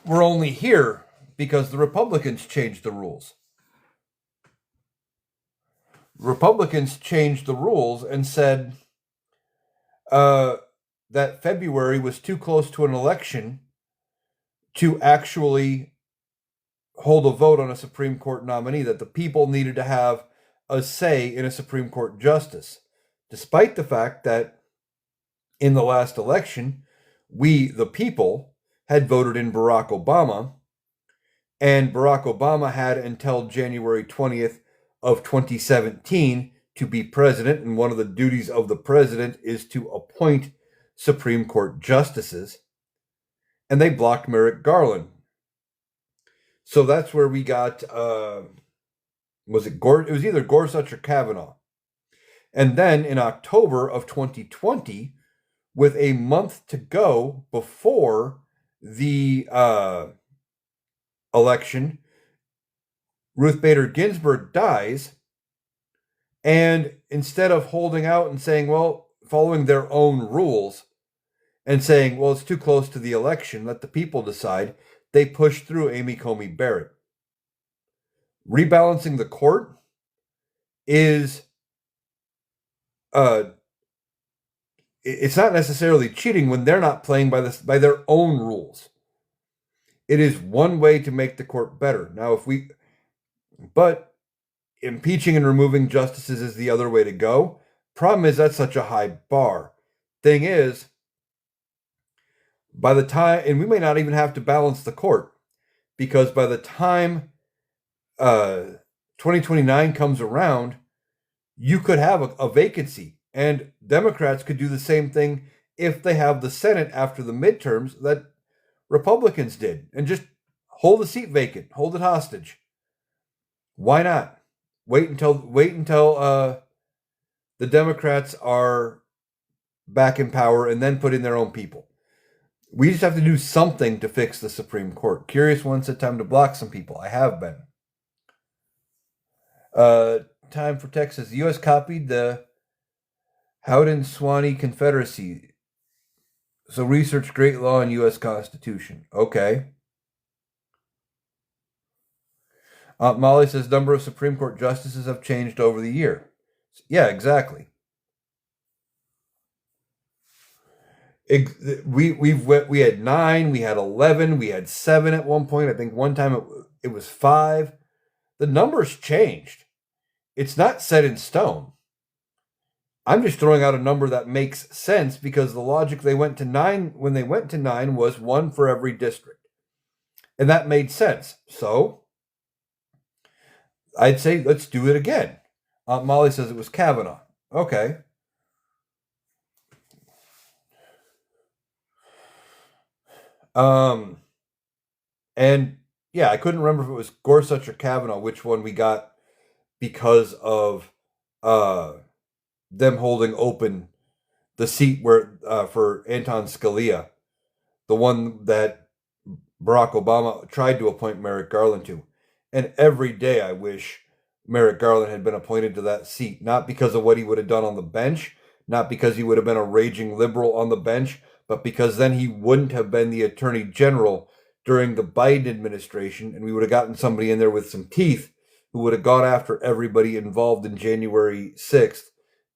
we're only here because the Republicans changed the rules. Republicans changed the rules and said that February was too close to an election to actually hold a vote on a Supreme Court nominee, that the people needed to have a say in a Supreme Court justice, despite the fact that in the last election, we, the people, had voted in Barack Obama, and Barack Obama had until January 20th of 2017 to be president, and one of the duties of the president is to appoint Supreme Court justices, and they blocked Merrick Garland. So that's where we got, was it Gore? It was either Gorsuch or Kavanaugh. And then in October of 2020, with a month to go before the election, Ruth Bader Ginsburg dies. And instead of holding out and saying, well, following their own rules and saying, well, it's too close to the election, let the people decide, they push through Amy Coney Barrett. Rebalancing the court is, it's not necessarily cheating when they're not playing by their own rules. It is one way to make the court better. Now, but impeaching and removing justices is the other way to go. Problem is that's such a high bar. Thing is, by the time, and we may not even have to balance the court, because by the time 2029 comes around, you could have a vacancy, and Democrats could do the same thing if they have the Senate after the midterms that Republicans did, and just hold the seat vacant, hold it hostage. Why not? Wait until the Democrats are back in power and then put in their own people. We just have to do something to fix the Supreme Court. Curious One said time to block some people. I have been. Uh, Time for Texas. The U.S. copied the Haudenosaunee Confederacy. So research great law and U.S. Constitution. Okay. Molly says number of Supreme Court justices have changed over the year. Yeah, exactly. We had 9, we had 11, we had 7 at one point. I think one time it was 5. The numbers changed. It's not set in stone. I'm just throwing out a number that makes sense because the logic they went to 9 when they went to 9 was 1 for every district. And that made sense. So I'd say let's do it again. Molly says it was Kavanaugh. Okay. And yeah, I couldn't remember if it was Gorsuch or Kavanaugh, which one we got because of them holding open the seat where for Anton Scalia, the one that Barack Obama tried to appoint Merrick Garland to. And every day I wish Merrick Garland had been appointed to that seat, not because of what he would have done on the bench, not because he would have been a raging liberal on the bench, but because then he wouldn't have been the attorney general during the Biden administration, and we would have gotten somebody in there with some teeth who would have gone after everybody involved in January 6th,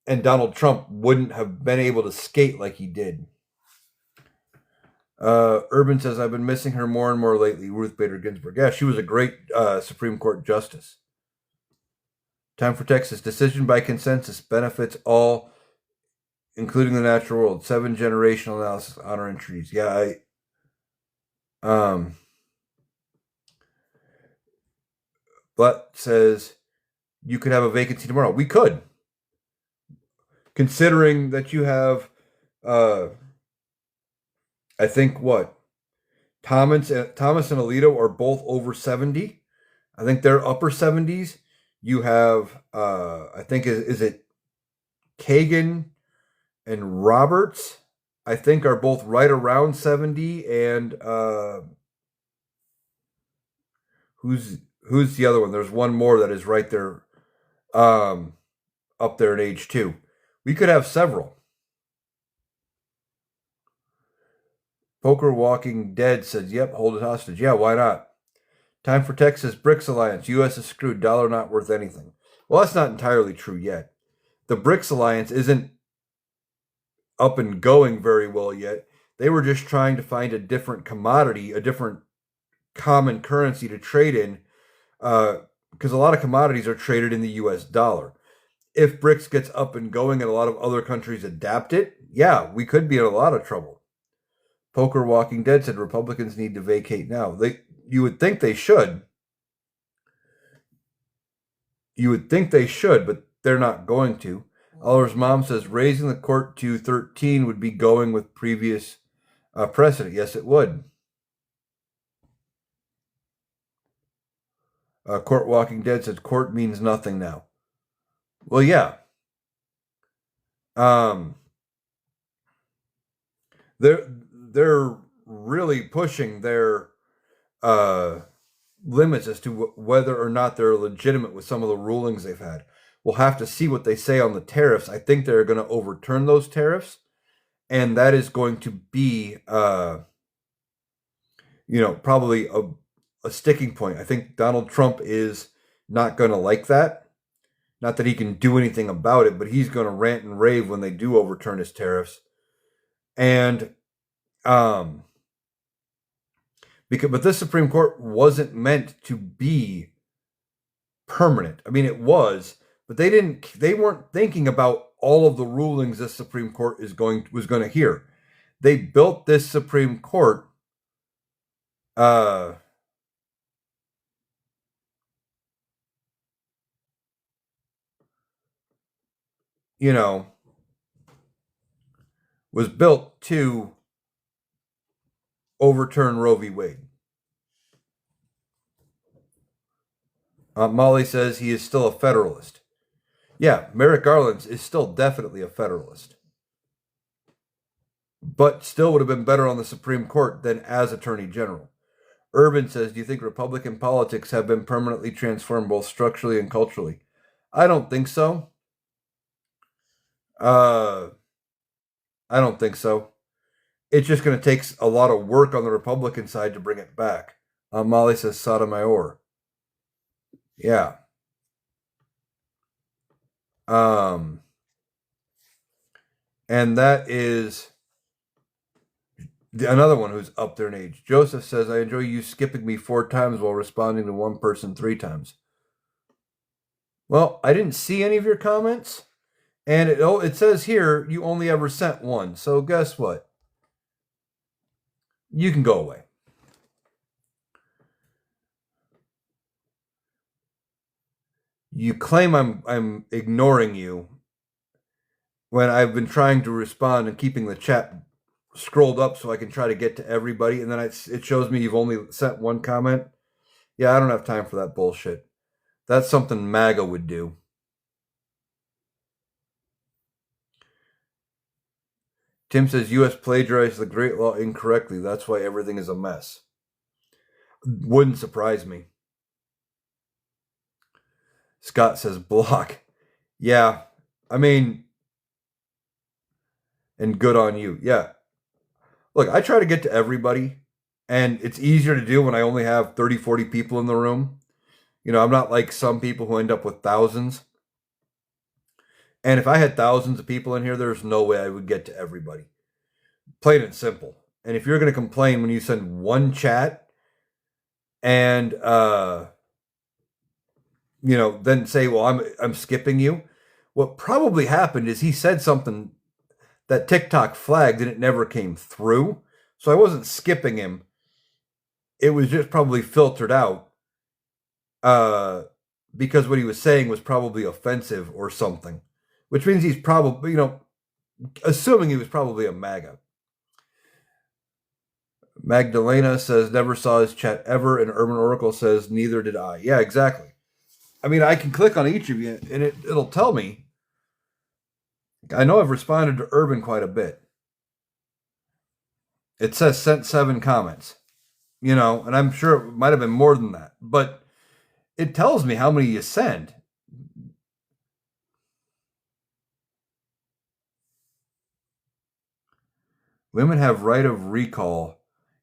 and Donald Trump wouldn't have been able to skate like he did. Urban says, I've been missing her more and more lately. Ruth Bader Ginsburg. Yeah, she was a great Supreme Court justice. Time for Texas. Decision by consensus benefits all, including the natural world. 7 generational analysis, honor and trees. Yeah, But says you could have a vacancy tomorrow. We could. Considering that you have, I think what? Thomas and Alito are both over 70. I think they're upper 70s. You have, I think, is it Kagan and Roberts? I think are both right around 70. And who's the other one? There's one more that is right there, up there in age too. We could have several. Poker Walking Dead says, yep, hold it hostage. Yeah, why not? Time for Texas. BRICS Alliance. U.S. is screwed. Dollar not worth anything. Well, that's not entirely true yet. The BRICS Alliance isn't up and going very well yet. They were just trying to find a different commodity, a different common currency to trade in, because a lot of commodities are traded in the U.S. dollar. If BRICS gets up and going and a lot of other countries adapt it, yeah, we could be in a lot of trouble. Poker Walking Dead said Republicans need to vacate now. You would think they should. You would think they should, but they're not going to. Oliver's mom says raising the court to 13 would be going with previous precedent. Yes, it would. Court Walking Dead says court means nothing now. Well, yeah. They're really pushing their limits as to whether or not they're legitimate with some of the rulings they've had. We'll have to see what they say on the tariffs. I think they're going to overturn those tariffs, and that is going to be, probably a sticking point. I think Donald Trump is not going to like that. Not that he can do anything about it, but he's going to rant and rave when they do overturn his tariffs. And but this Supreme Court wasn't meant to be permanent. I mean, it was, but they weren't thinking about all of the rulings this Supreme Court was going to hear. They built this Supreme Court was built to overturn Roe v. Wade. Molly says he is still a Federalist. Yeah, Merrick Garland is still definitely a Federalist, but still would have been better on the Supreme Court than as Attorney General. Urban says, do you think Republican politics have been permanently transformed both structurally and culturally? I don't think so. Uh, I don't think so. It's just going to take a lot of work on the Republican side to bring it back. Molly says Sotomayor. Yeah. Um, and that is another one who's up there in age. Joseph says, I enjoy you skipping me 4 times while responding to one person 3 times. Well, I didn't see any of your comments. And it says here you only ever sent one. So guess what? You can go away. You claim I'm ignoring you when I've been trying to respond and keeping the chat scrolled up so I can try to get to everybody, and then it shows me you've only sent one comment. Yeah, I don't have time for that bullshit. That's something MAGA would do. Tim says U.S. plagiarized the Great Law incorrectly. That's why everything is a mess. Wouldn't surprise me. Scott says block. Yeah, I mean, and good on you. Yeah. Look, I try to get to everybody, and it's easier to do when I only have 30, 40 people in the room. You know, I'm not like some people who end up with thousands. And if I had thousands of people in here, there's no way I would get to everybody. Plain and simple. And if you're going to complain when you send one chat and then say, well, I'm skipping you. What probably happened is he said something that TikTok flagged and it never came through. So I wasn't skipping him. It was just probably filtered out because what he was saying was probably offensive or something, which means he's probably, assuming he was probably a MAGA. Magdalena says, never saw his chat ever, and Urban Oracle says, neither did I. Yeah, exactly. I mean, I can click on each of you, and it'll tell me. I know I've responded to Urban quite a bit. It says sent 7 comments, and I'm sure it might have been more than that, but it tells me how many you send. Women have right of recall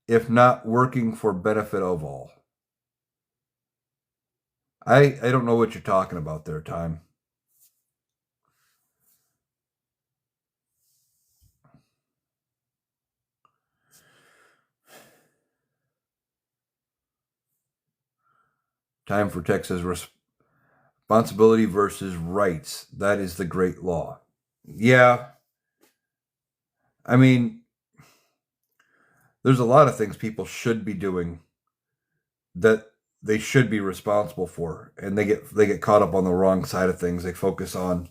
if not working for benefit of all. I don't know what you're talking about there, Time. Time for Texas responsibility versus rights. That is the great law. Yeah. I mean, there's a lot of things people should be doing that they should be responsible for, and they get caught up on the wrong side of things. They focus on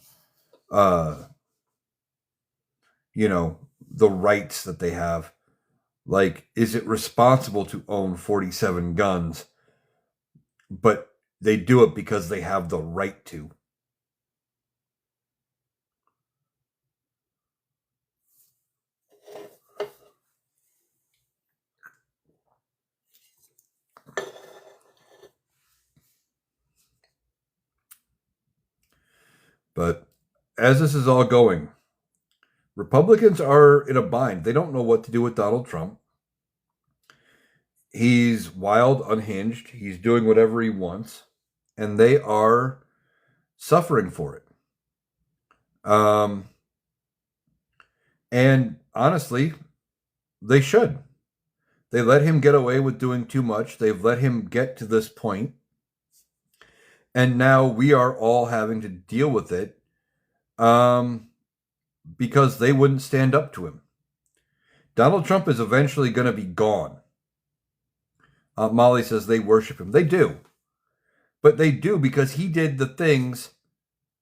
the rights that they have. Like, is it responsible to own 47 guns? But they do it because they have the right to. But as this is all going, Republicans are in a bind. They don't know what to do with Donald Trump. He's wild, unhinged. He's doing whatever he wants, and they are suffering for it. And honestly, they should. They let him get away with doing too much. They've let him get to this point. And now we are all having to deal with it because they wouldn't stand up to him. Donald Trump is eventually going to be gone. Molly says they worship him. They do. But they do because he did the things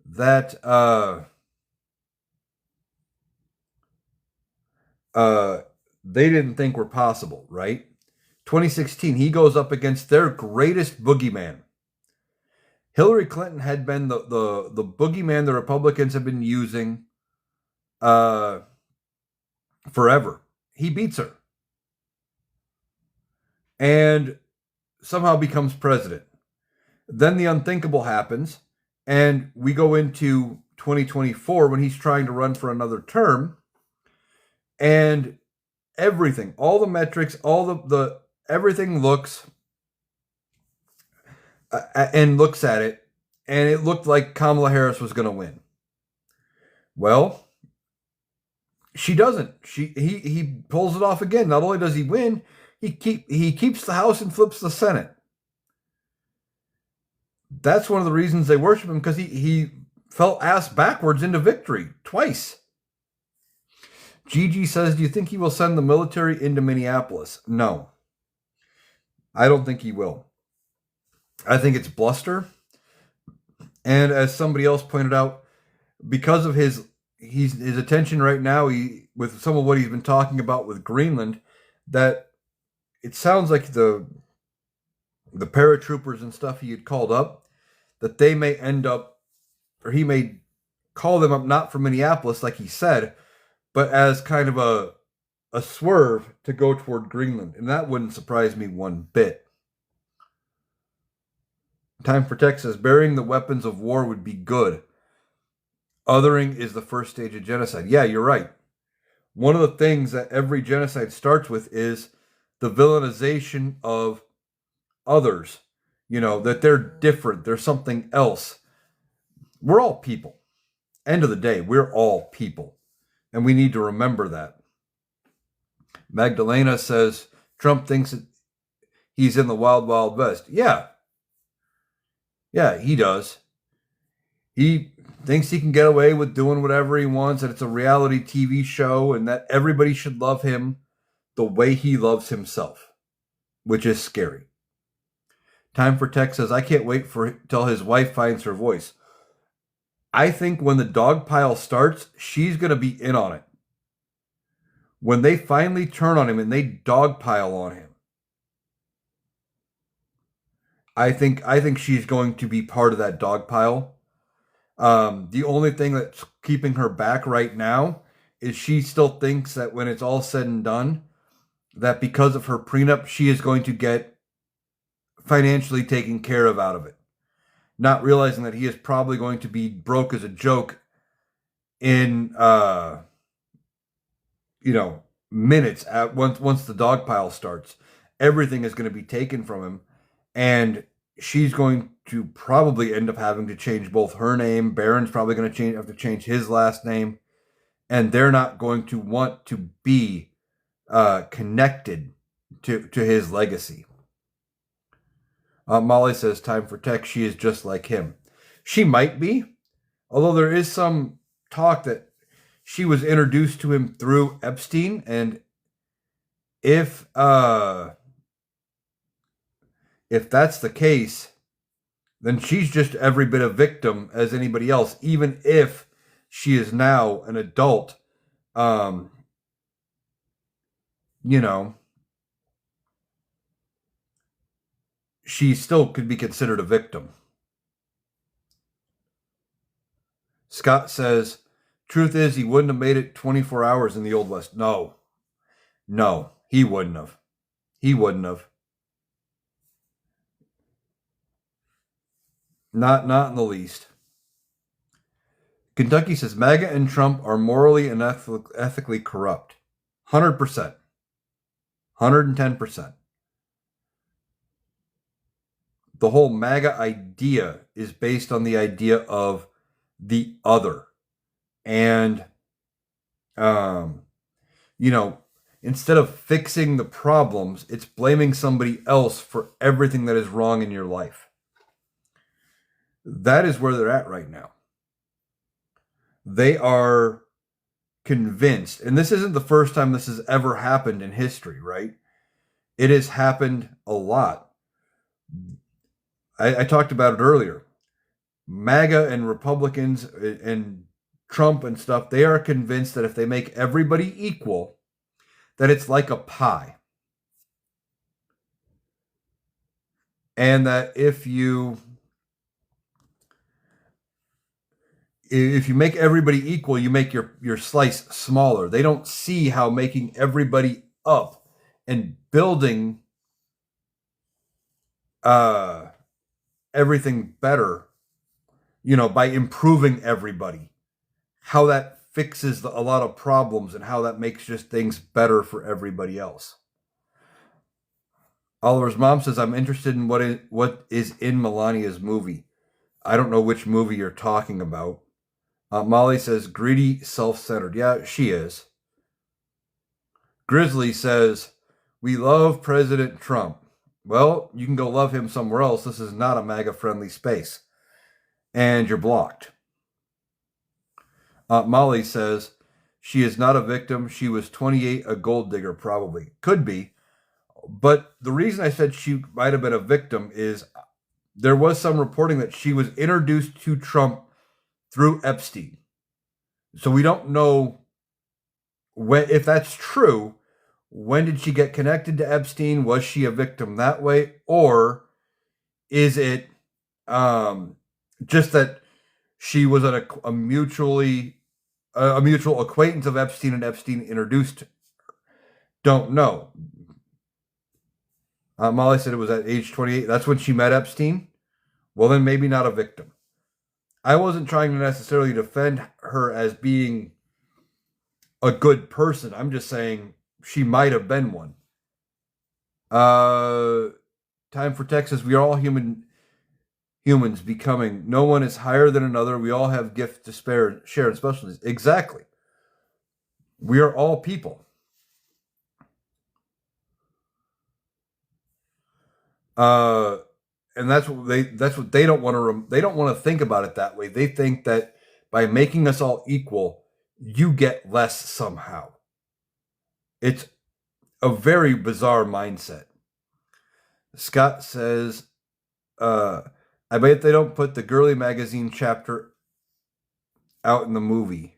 that they didn't think were possible, right? 2016, he goes up against their greatest boogeyman. Hillary Clinton had been the boogeyman the Republicans have been using uh, forever. He beats her and somehow becomes president. Then the unthinkable happens, and we go into 2024 when he's trying to run for another term, and everything, all the metrics, all the everything looks and looks at it, and it looked like Kamala Harris was going to win. Well, she doesn't. He pulls it off again. Not only does he win, he keeps the House and flips the Senate. That's one of the reasons they worship him, because he fell ass backwards into victory twice. Gigi says, do you think he will send the military into Minneapolis? No. I don't think he will. I think it's bluster. And as somebody else pointed out, because of his attention right now, with some of what he's been talking about with Greenland, that it sounds like the paratroopers and stuff he had called up, that they may end up, or he may call them up not from Minneapolis like he said, but as kind of a swerve to go toward Greenland. And that wouldn't surprise me one bit. Time for Tech says, burying the weapons of war would be good. Othering is the first stage of genocide. Yeah, you're right. One of the things that every genocide starts with is the villainization of others. That they're different, they're something else. We're all people. End of the day, we're all people. And we need to remember that. Magdalena says, Trump thinks that he's in the wild, wild west. Yeah, he does. He thinks he can get away with doing whatever he wants, and it's a reality TV show, and that everybody should love him the way he loves himself, which is scary. Time for Tech says, I can't wait till his wife finds her voice. I think when the dog pile starts, she's going to be in on it. When they finally turn on him and they dogpile on him, I think she's going to be part of that dogpile. The only thing that's keeping her back right now is she still thinks that when it's all said and done, that because of her prenup, she is going to get financially taken care of out of it. Not realizing that he is probably going to be broke as a joke in minutes once the dog pile starts. Everything is going to be taken from him, and she's going to probably end up having to change both her name. Barron's probably going to have to change his last name, and they're not going to want to be connected to his legacy. Molly says, time for Tech, she is just like him. She might be, although there is some talk that she was introduced to him through Epstein, and if that's the case, then she's just every bit a victim as anybody else, even if she is now an adult. She still could be considered a victim. Scott says, truth is, he wouldn't have made it 24 hours in the Old West. No, he wouldn't have. Not in the least. Kentucky says, MAGA and Trump are morally and ethically corrupt. 100%. 110%. The whole MAGA idea is based on the idea of the other. And, instead of fixing the problems, it's blaming somebody else for everything that is wrong in your life. That is where they're at right now. They are convinced, and this isn't the first time this has ever happened in history, right? It has happened a lot. I talked about it earlier. MAGA and Republicans and Trump and stuff, they are convinced that if they make everybody equal, that it's like a pie. And that if you if you make everybody equal, you make your slice smaller. They don't see how making everybody up and building uh, everything better, by improving everybody, how that fixes a lot of problems and how that makes just things better for everybody else. Oliver's mom says, I'm interested in what is in Melania's movie. I don't know which movie you're talking about. Molly says, greedy, self-centered. Yeah, she is. Grizzly says, we love President Trump. Well, you can go love him somewhere else. This is not a MAGA-friendly space. And you're blocked. Molly says, she is not a victim. She was 28, a gold digger, probably. Could be. But the reason I said she might have been a victim is there was some reporting that she was introduced to Trump through Epstein. So we don't know if that's true. When did she get connected to Epstein? Was she a victim that way? Or is it just that she was a mutual acquaintance of Epstein and Epstein introduced her? Don't know. Molly said it was at age 28. That's when she met Epstein. Well, then maybe not a victim. I wasn't trying to necessarily defend her as being a good person. I'm just saying she might have been one. Time for Texas. We are all humans becoming. No one is higher than another. We all have gifts to share and specialties. Exactly. We are all people. And that's what they don't want to they don't want to think about it that way. They think that by making us all equal, you get less somehow. It's a very bizarre mindset. Scott says, I bet they don't put the girly magazine chapter out in the movie.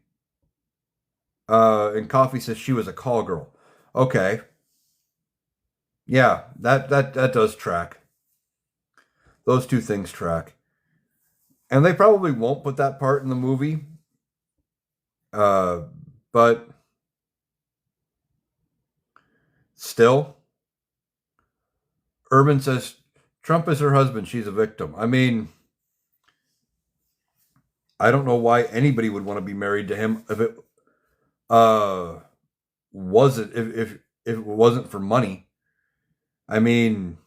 And Coffee says she was a call girl. Okay. Yeah, that does track. Those two things track. And they probably won't put that part in the movie. But still, Urban says Trump is her husband. She's a victim. I mean, I don't know why anybody would want to be married to him if it wasn't if it wasn't for money. I mean,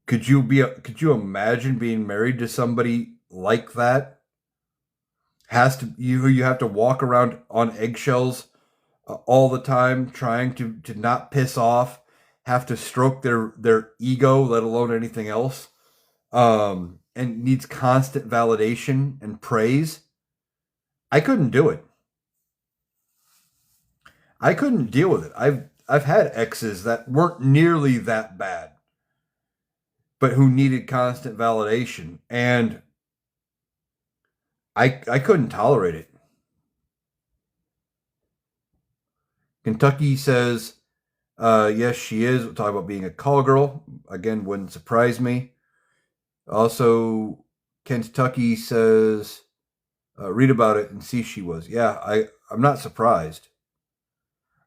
could you imagine being married to somebody like that? You have to walk around on eggshells all the time, trying to not piss off, have to stroke their ego, let alone anything else, and needs constant validation and praise. I couldn't do it. I couldn't deal with it. I've had exes that weren't nearly that bad, but who needed constant validation, and I couldn't tolerate it. Kentucky says, yes, she is. We'll talk about being a call girl. Again, wouldn't surprise me. Also, Kentucky says, read about it and see she was. Yeah, I'm not surprised.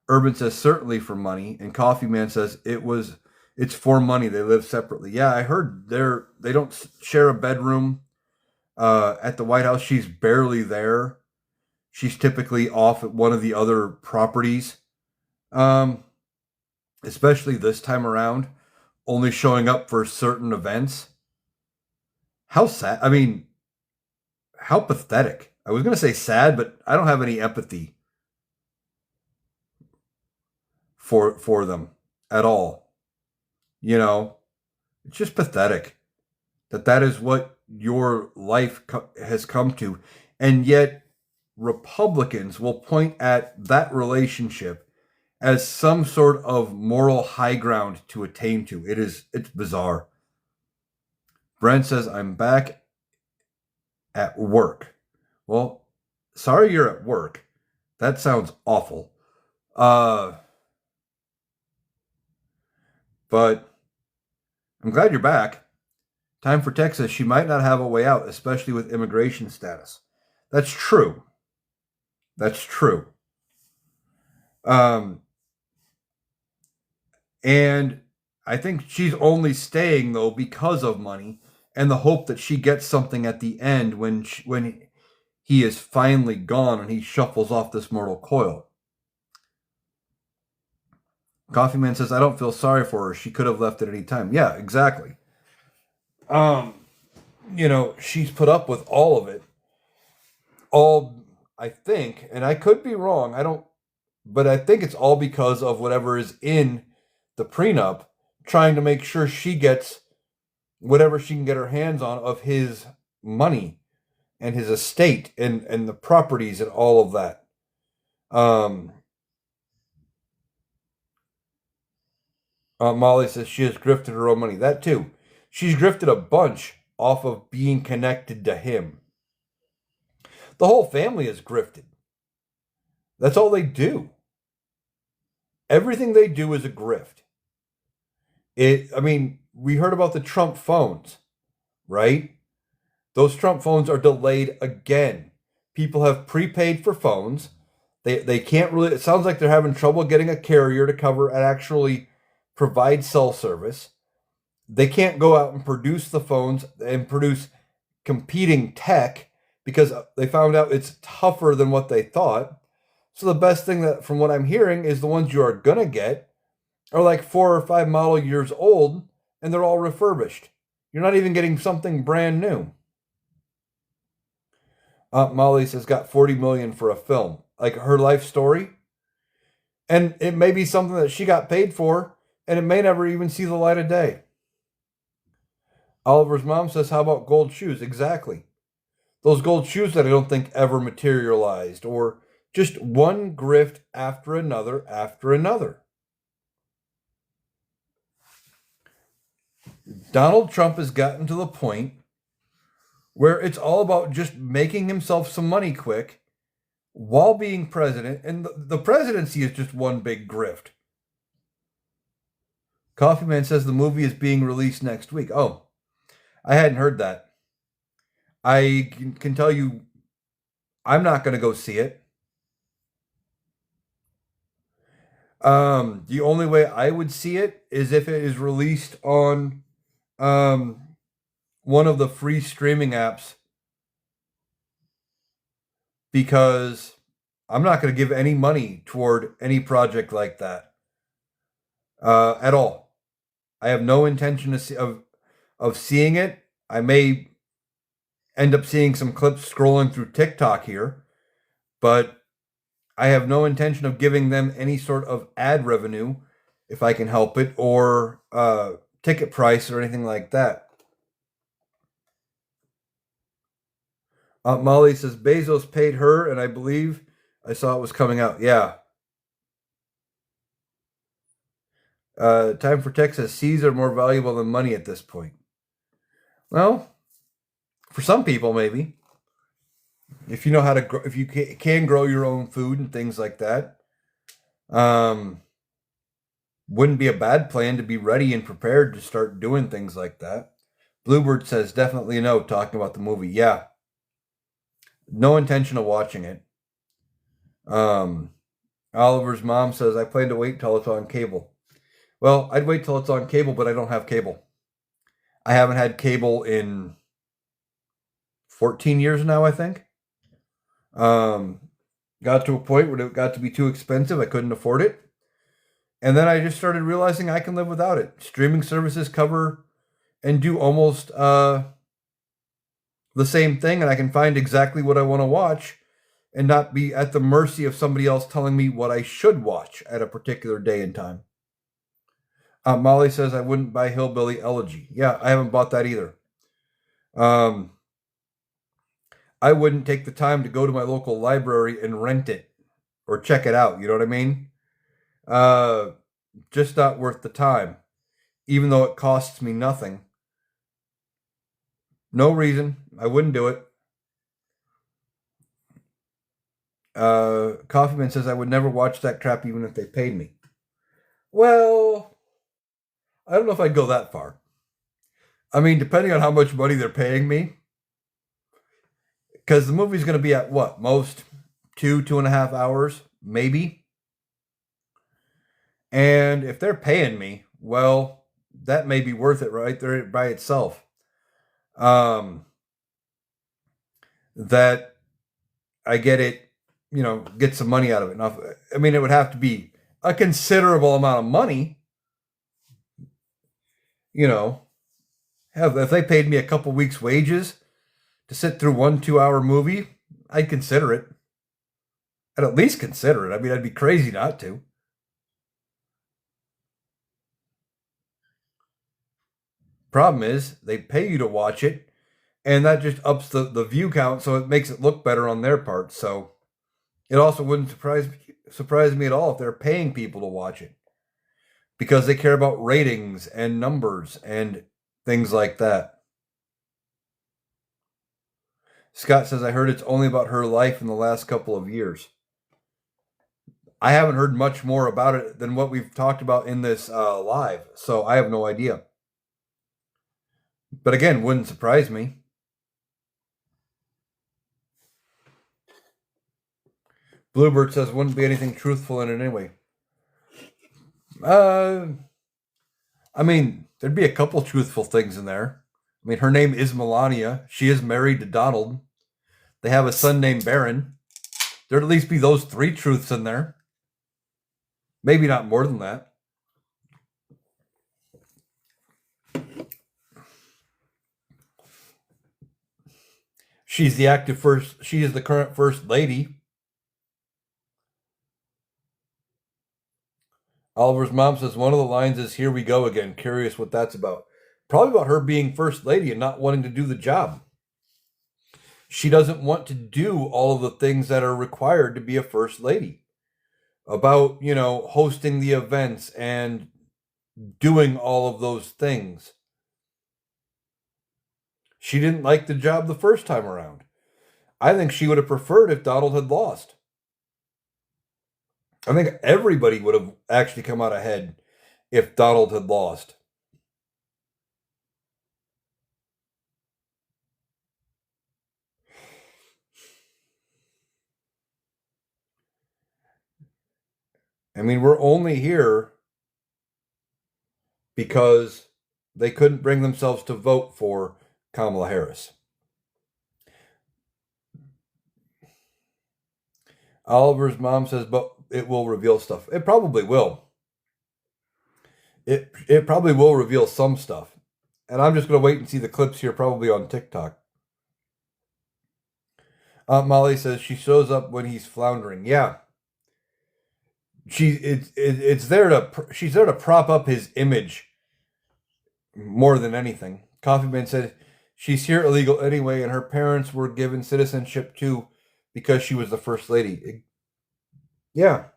Urban says, certainly for money. And Coffee Man says, it's for money. They live separately. Yeah, I heard they don't share a bedroom. At the White House, she's barely there. She's typically off at one of the other properties. Especially this time around, only showing up for certain events. How sad. I mean, how pathetic. I was going to say sad, but I don't have any empathy for them at all. It's just pathetic that is what your life has come to. And yet Republicans will point at that relationship as some sort of moral high ground to attain to. It's bizarre. Brent says, I'm back at work. Well, sorry you're at work. That sounds awful. But I'm glad you're back. Time for Texas. She might not have a way out, especially with immigration status. That's true. That's true. Um, and I think she's only staying though because of money and the hope that she gets something at the end when he is finally gone and he shuffles off this mortal coil. Coffee Man says, "I don't feel sorry for her. She could have left at any time." Yeah, exactly. Um, she's put up with all of it. All I think, and I could be wrong. I don't, but I think it's all because of whatever is in the prenup, trying to make sure she gets whatever she can get her hands on of his money and his estate and the properties and all of that. Um, Molly says she has grifted her own money. That too. She's grifted a bunch off of being connected to him. The whole family is grifted. That's all they do. Everything they do is a grift. I mean, we heard about the Trump phones, right? Those Trump phones are delayed again. People have prepaid for phones. They can't really, it sounds like they're having trouble getting a carrier to cover and actually provide cell service. They can't go out and produce the phones and produce competing tech because they found out it's tougher than what they thought. So the best thing that, from what I'm hearing, is the ones you are gonna get are like 4 or 5 model years old and they're all refurbished. You're not even getting something brand new. Aunt Molly's has got 40 million for a film, like her life story, and it may be something that she got paid for, and it may never even see the light of day. Oliver's mom says, "How about gold shoes?" Exactly. Those gold shoes that I don't think ever materialized, or just one grift after another after another. Donald Trump has gotten to the point where it's all about just making himself some money quick while being president, and the presidency is just one big grift. Coffee Man says the movie is being released next week. Oh, I hadn't heard that. I can tell you, I'm not going to go see it. The only way I would see it is if it is released on one of the free streaming apps, because I'm not going to give any money toward any project like that at all. I have no intention of seeing it. I may end up seeing some clips scrolling through TikTok here, but I have no intention of giving them any sort of ad revenue if I can help it, or ticket price or anything like that. Molly says Bezos paid her, and I believe I saw it was coming out. Yeah. Time for Texas. Seeds are more valuable than money at this point. Well, for some people, maybe. If you know how to grow, if you can grow your own food and things like that, um, wouldn't be a bad plan to be ready and prepared to start doing things like that. Bluebird says definitely no, talking about the movie. Yeah. No intention of watching it. Um, Oliver's mom says, I plan to wait till it's on cable. Well, I'd wait till it's on cable, but I don't have cable. I haven't had cable in 14 years now, I think. Got to a point where it got to be too expensive. I couldn't afford it. And then I just started realizing I can live without it. Streaming services cover and do almost the same thing, and I can find exactly what I want to watch and not be at the mercy of somebody else telling me what I should watch at a particular day and time. Molly says I wouldn't buy Hillbilly Elegy. Yeah, I haven't bought that either. I wouldn't take the time to go to my local library and rent it or check it out. You know what I mean? Just not worth the time, even though it costs me nothing. No reason. I wouldn't do it. Coffeeman says I would never watch that crap even if they paid me. Well, I don't know if I'd go that far. I mean, depending on how much money they're paying me, because the movie's going to be at what most 2.5 hours, maybe. And if they're paying me, well, that may be worth it right there by itself. Um, that I get it, get some money out of it. Now, I mean, it would have to be a considerable amount of money, you know. Have if they paid me a couple weeks' wages to sit through 1 2 hour movie, I'd consider it. I'd at least consider it. I mean, I'd be crazy not to. Problem is, they pay you to watch it, and that just ups the view count, so it makes it look better on their part. So it also wouldn't surprise me at all if they're paying people to watch it because they care about ratings and numbers and things like that. Scott says, I heard it's only about her life in the last couple of years. I haven't heard much more about it than what we've talked about in this live, so I have no idea. But again, wouldn't surprise me. Bluebird says, wouldn't be anything truthful in it anyway. Uh, I mean, there'd be a couple truthful things in there. I mean, her name is Melania. She is married to Donald. They have a son named Baron. There'd at least be those three truths in there. Maybe not more than that. She's the active first. She is the current first lady. Oliver's mom says one of the lines is "Here we go again." Curious what that's about. Probably about her being first lady and not wanting to do the job. She doesn't want to do all of the things that are required to be a first lady. About, hosting the events and doing all of those things. She didn't like the job the first time around. I think she would have preferred if Donald had lost. I think everybody would have actually come out ahead if Donald had lost. I mean, we're only here because they couldn't bring themselves to vote for Kamala Harris. Oliver's mom says, but it will reveal stuff. It probably will. It probably will reveal some stuff. And I'm just going to wait and see the clips here, probably on TikTok. Aunt Molly says she shows up when he's floundering. Yeah, it's there to she's there to prop up his image more than anything. Coffee Man said she's here illegal anyway, and her parents were given citizenship too because she was the first lady. Yeah,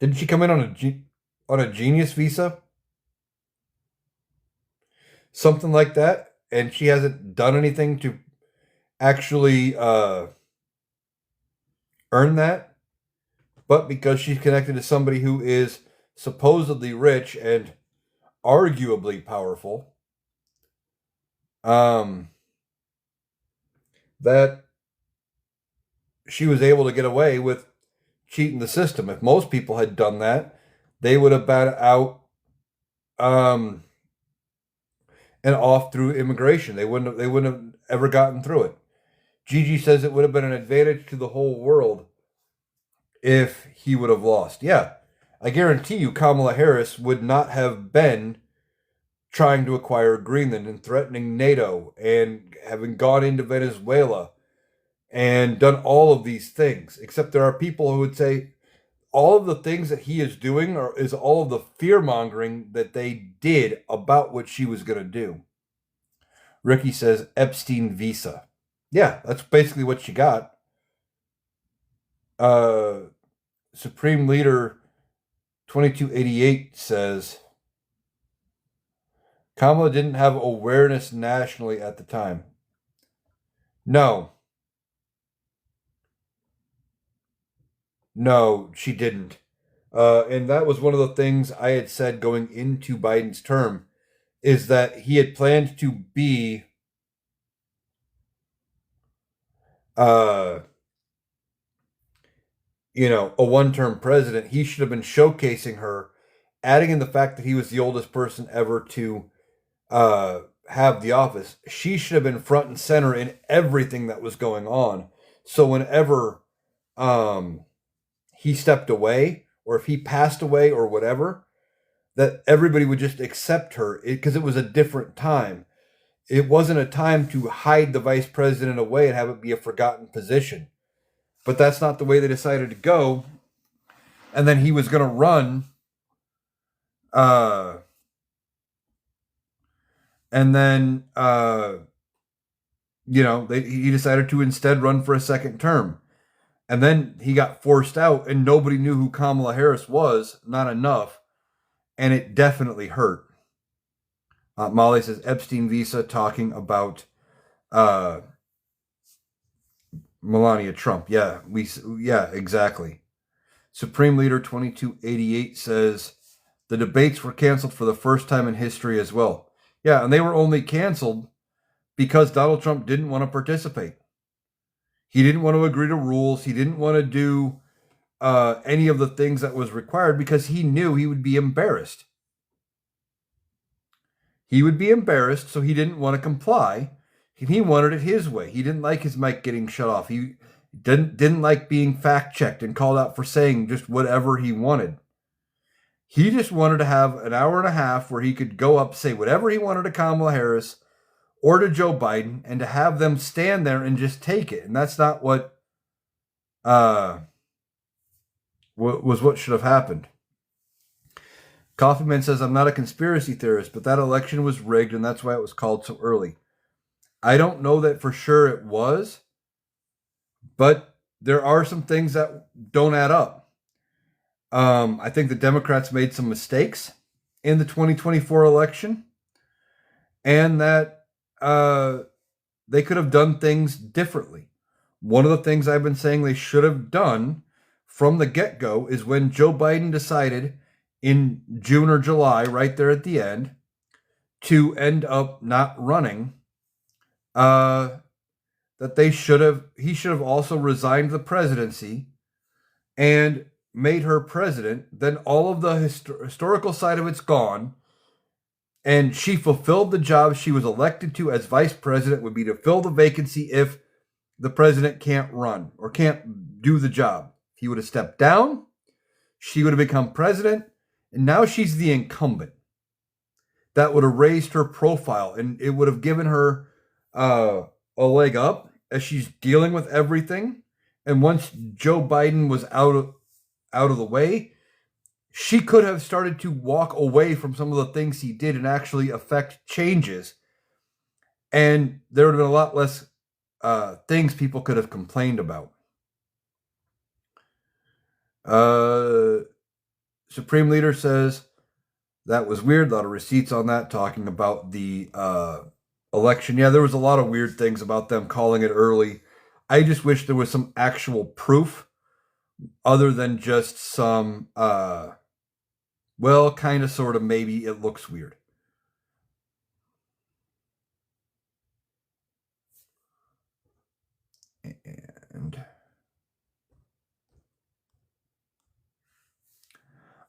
didn't she come in on a genius visa, something like that? And she hasn't done anything to actually earn that, but because she's connected to somebody who is supposedly rich and arguably powerful, that she was able to get away with cheating the system. If most people had done that, they would have been out and off through immigration. They wouldn't have ever gotten through it. Gigi says it would have been an advantage to the whole world if he would have lost. Yeah, I guarantee you Kamala Harris would not have been trying to acquire Greenland and threatening NATO and having gone into Venezuela and done all of these things. Except there are people who would say all of the things that he is doing is all of the fear mongering that they did about what she was going to do. Ricky says Epstein visa. Yeah, that's basically what she got. Supreme Leader 2288 says Kamala didn't have awareness nationally at the time. No, she didn't. And that was one of the things I had said going into Biden's term is that he had planned to be uh a one-term president. He should have been showcasing her, adding in the fact that he was the oldest person ever to have the office. She should have been front and center in everything that was going on. So whenever um, he stepped away, or if he passed away, or whatever, that everybody would just accept her because it was a different time. It wasn't a time to hide the vice president away and have it be a forgotten position. But that's not the way they decided to go. And then he was going to run. Uh, and then he decided to instead run for a second term. And then he got forced out, and nobody knew who Kamala Harris was, not enough, and it definitely hurt. Molly says Epstein visa talking about Melania Trump. Yeah, exactly. Supreme Leader 2288 says the debates were canceled for the first time in history as well. Yeah, and they were only canceled because Donald Trump didn't want to participate. He didn't want to agree to rules. He didn't want to do any of the things that was required because he knew he would be embarrassed. He would be embarrassed, so he didn't want to comply. He wanted it his way. He didn't like his mic getting shut off. He didn't like being fact checked and called out for saying just whatever he wanted. He just wanted to have an hour and a half where he could go up, say whatever he wanted to Kamala Harris or to Joe Biden, and to have them stand there and just take it. And that's not what was what should have happened. Coffeeman says, I'm not a conspiracy theorist, but that election was rigged, and that's why it was called so early. I don't know that for sure it was, but there are some things that don't add up. I think the Democrats made some mistakes in the 2024 election, and that they could have done things differently. One of the things I've been saying they should have done from the get-go is when Joe Biden decided in June or July, right there at the end, to end up not running, that he should have also resigned the presidency and made her president. Then all of the historical side of it's gone, and she fulfilled the job she was elected to as vice president, would be to fill the vacancy if the president can't run or can't do the job. He would have stepped down, she would have become president, and now she's the incumbent. That would have raised her profile, and it would have given her a leg up as she's dealing with everything. And once Joe Biden was out of the way, she could have started to walk away from some of the things he did and actually affect changes. And there would have been a lot less things people could have complained about. Supreme Leader says that was weird. A lot of receipts on that talking about the election. Yeah, there was a lot of weird things about them calling it early. I just wish there was some actual proof other than just some, well, kind of, sort of, maybe it looks weird. And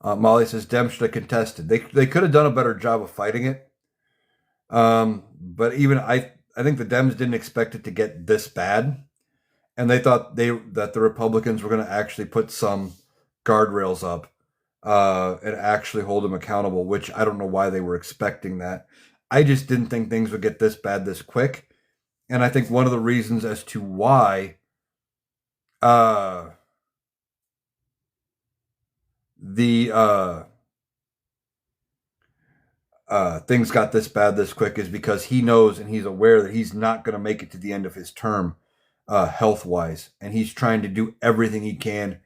Molly says Dems should have contested. They could have done a better job of fighting it. But even I think the Dems didn't expect it to get this bad, and they thought that the Republicans were going to actually put some guardrails up and actually hold them accountable. Which I don't know why they were expecting that. I just didn't think things would get this bad this quick, and I think one of the reasons as to why things got this bad this quick is because he knows and he's aware that he's not going to make it to the end of his term health-wise, and he's trying to do everything he can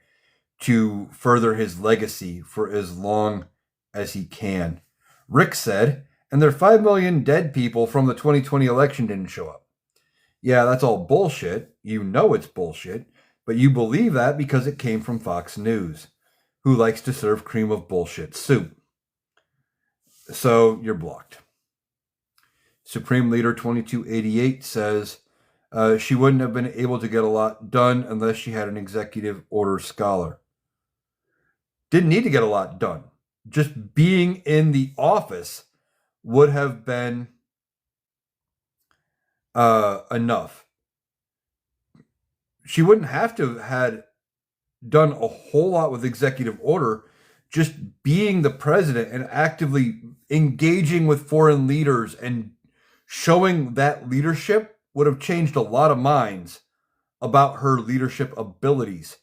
to further his legacy for as long as he can. Rick said, and their 5 million dead people from the 2020 election didn't show up. Yeah, that's all bullshit. You know it's bullshit, but you believe that because it came from Fox News, who likes to serve cream of bullshit soup. So you're blocked. Supreme Leader 2288 says she wouldn't have been able to get a lot done unless she had an executive order scholar. Didn't need to get a lot done. Just being in the office would have been enough. She wouldn't have to have had done a whole lot with executive order. Just being the president and actively engaging with foreign leaders and showing that leadership would have changed a lot of minds about her leadership abilities.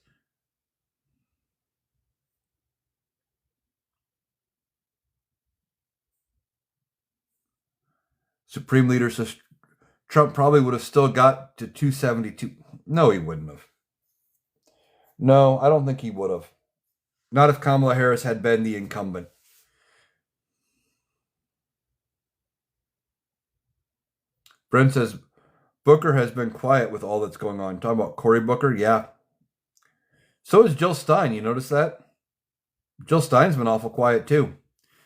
Supreme Leader says Trump probably would have still got to 272. No, he wouldn't have. No, I don't think he would have. Not if Kamala Harris had been the incumbent. Brent says Booker has been quiet with all that's going on. Talking about Cory Booker, yeah. So is Jill Stein. You notice that? Jill Stein's been awful quiet too,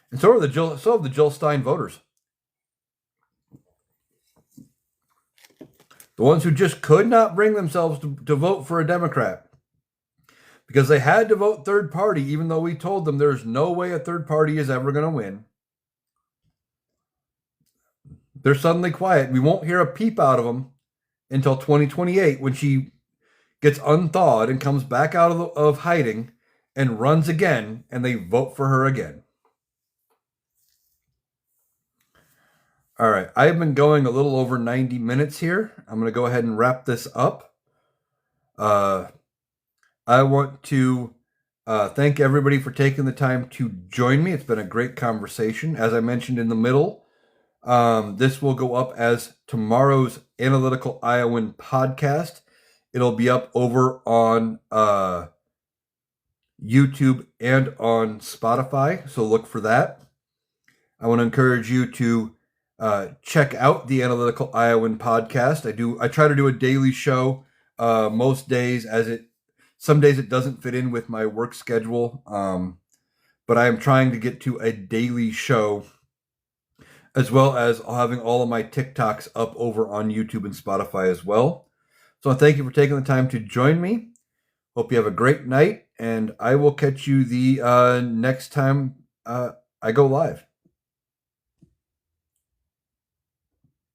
and so have the Jill Stein voters. The ones who just could not bring themselves to vote for a Democrat because they had to vote third party, even though we told them there's no way a third party is ever going to win. They're suddenly quiet. We won't hear a peep out of them until 2028 when she gets unthawed and comes back out of hiding and runs again, and they vote for her again. All right, I've been going a little over 90 minutes here. I'm going to go ahead and wrap this up. I want to thank everybody for taking the time to join me. It's been a great conversation. As I mentioned in the middle, this will go up as tomorrow's Analytical Iowan podcast. It'll be up over on YouTube and on Spotify, so look for that. I want to encourage you to check out the Analytical Iowan podcast. I try to do a daily show most days, some days it doesn't fit in with my work schedule, but I am trying to get to a daily show, as well as having all of my TikToks up over on YouTube and Spotify as well. So thank you for taking the time to join me. Hope you have a great night, and I will catch you the next time I go live.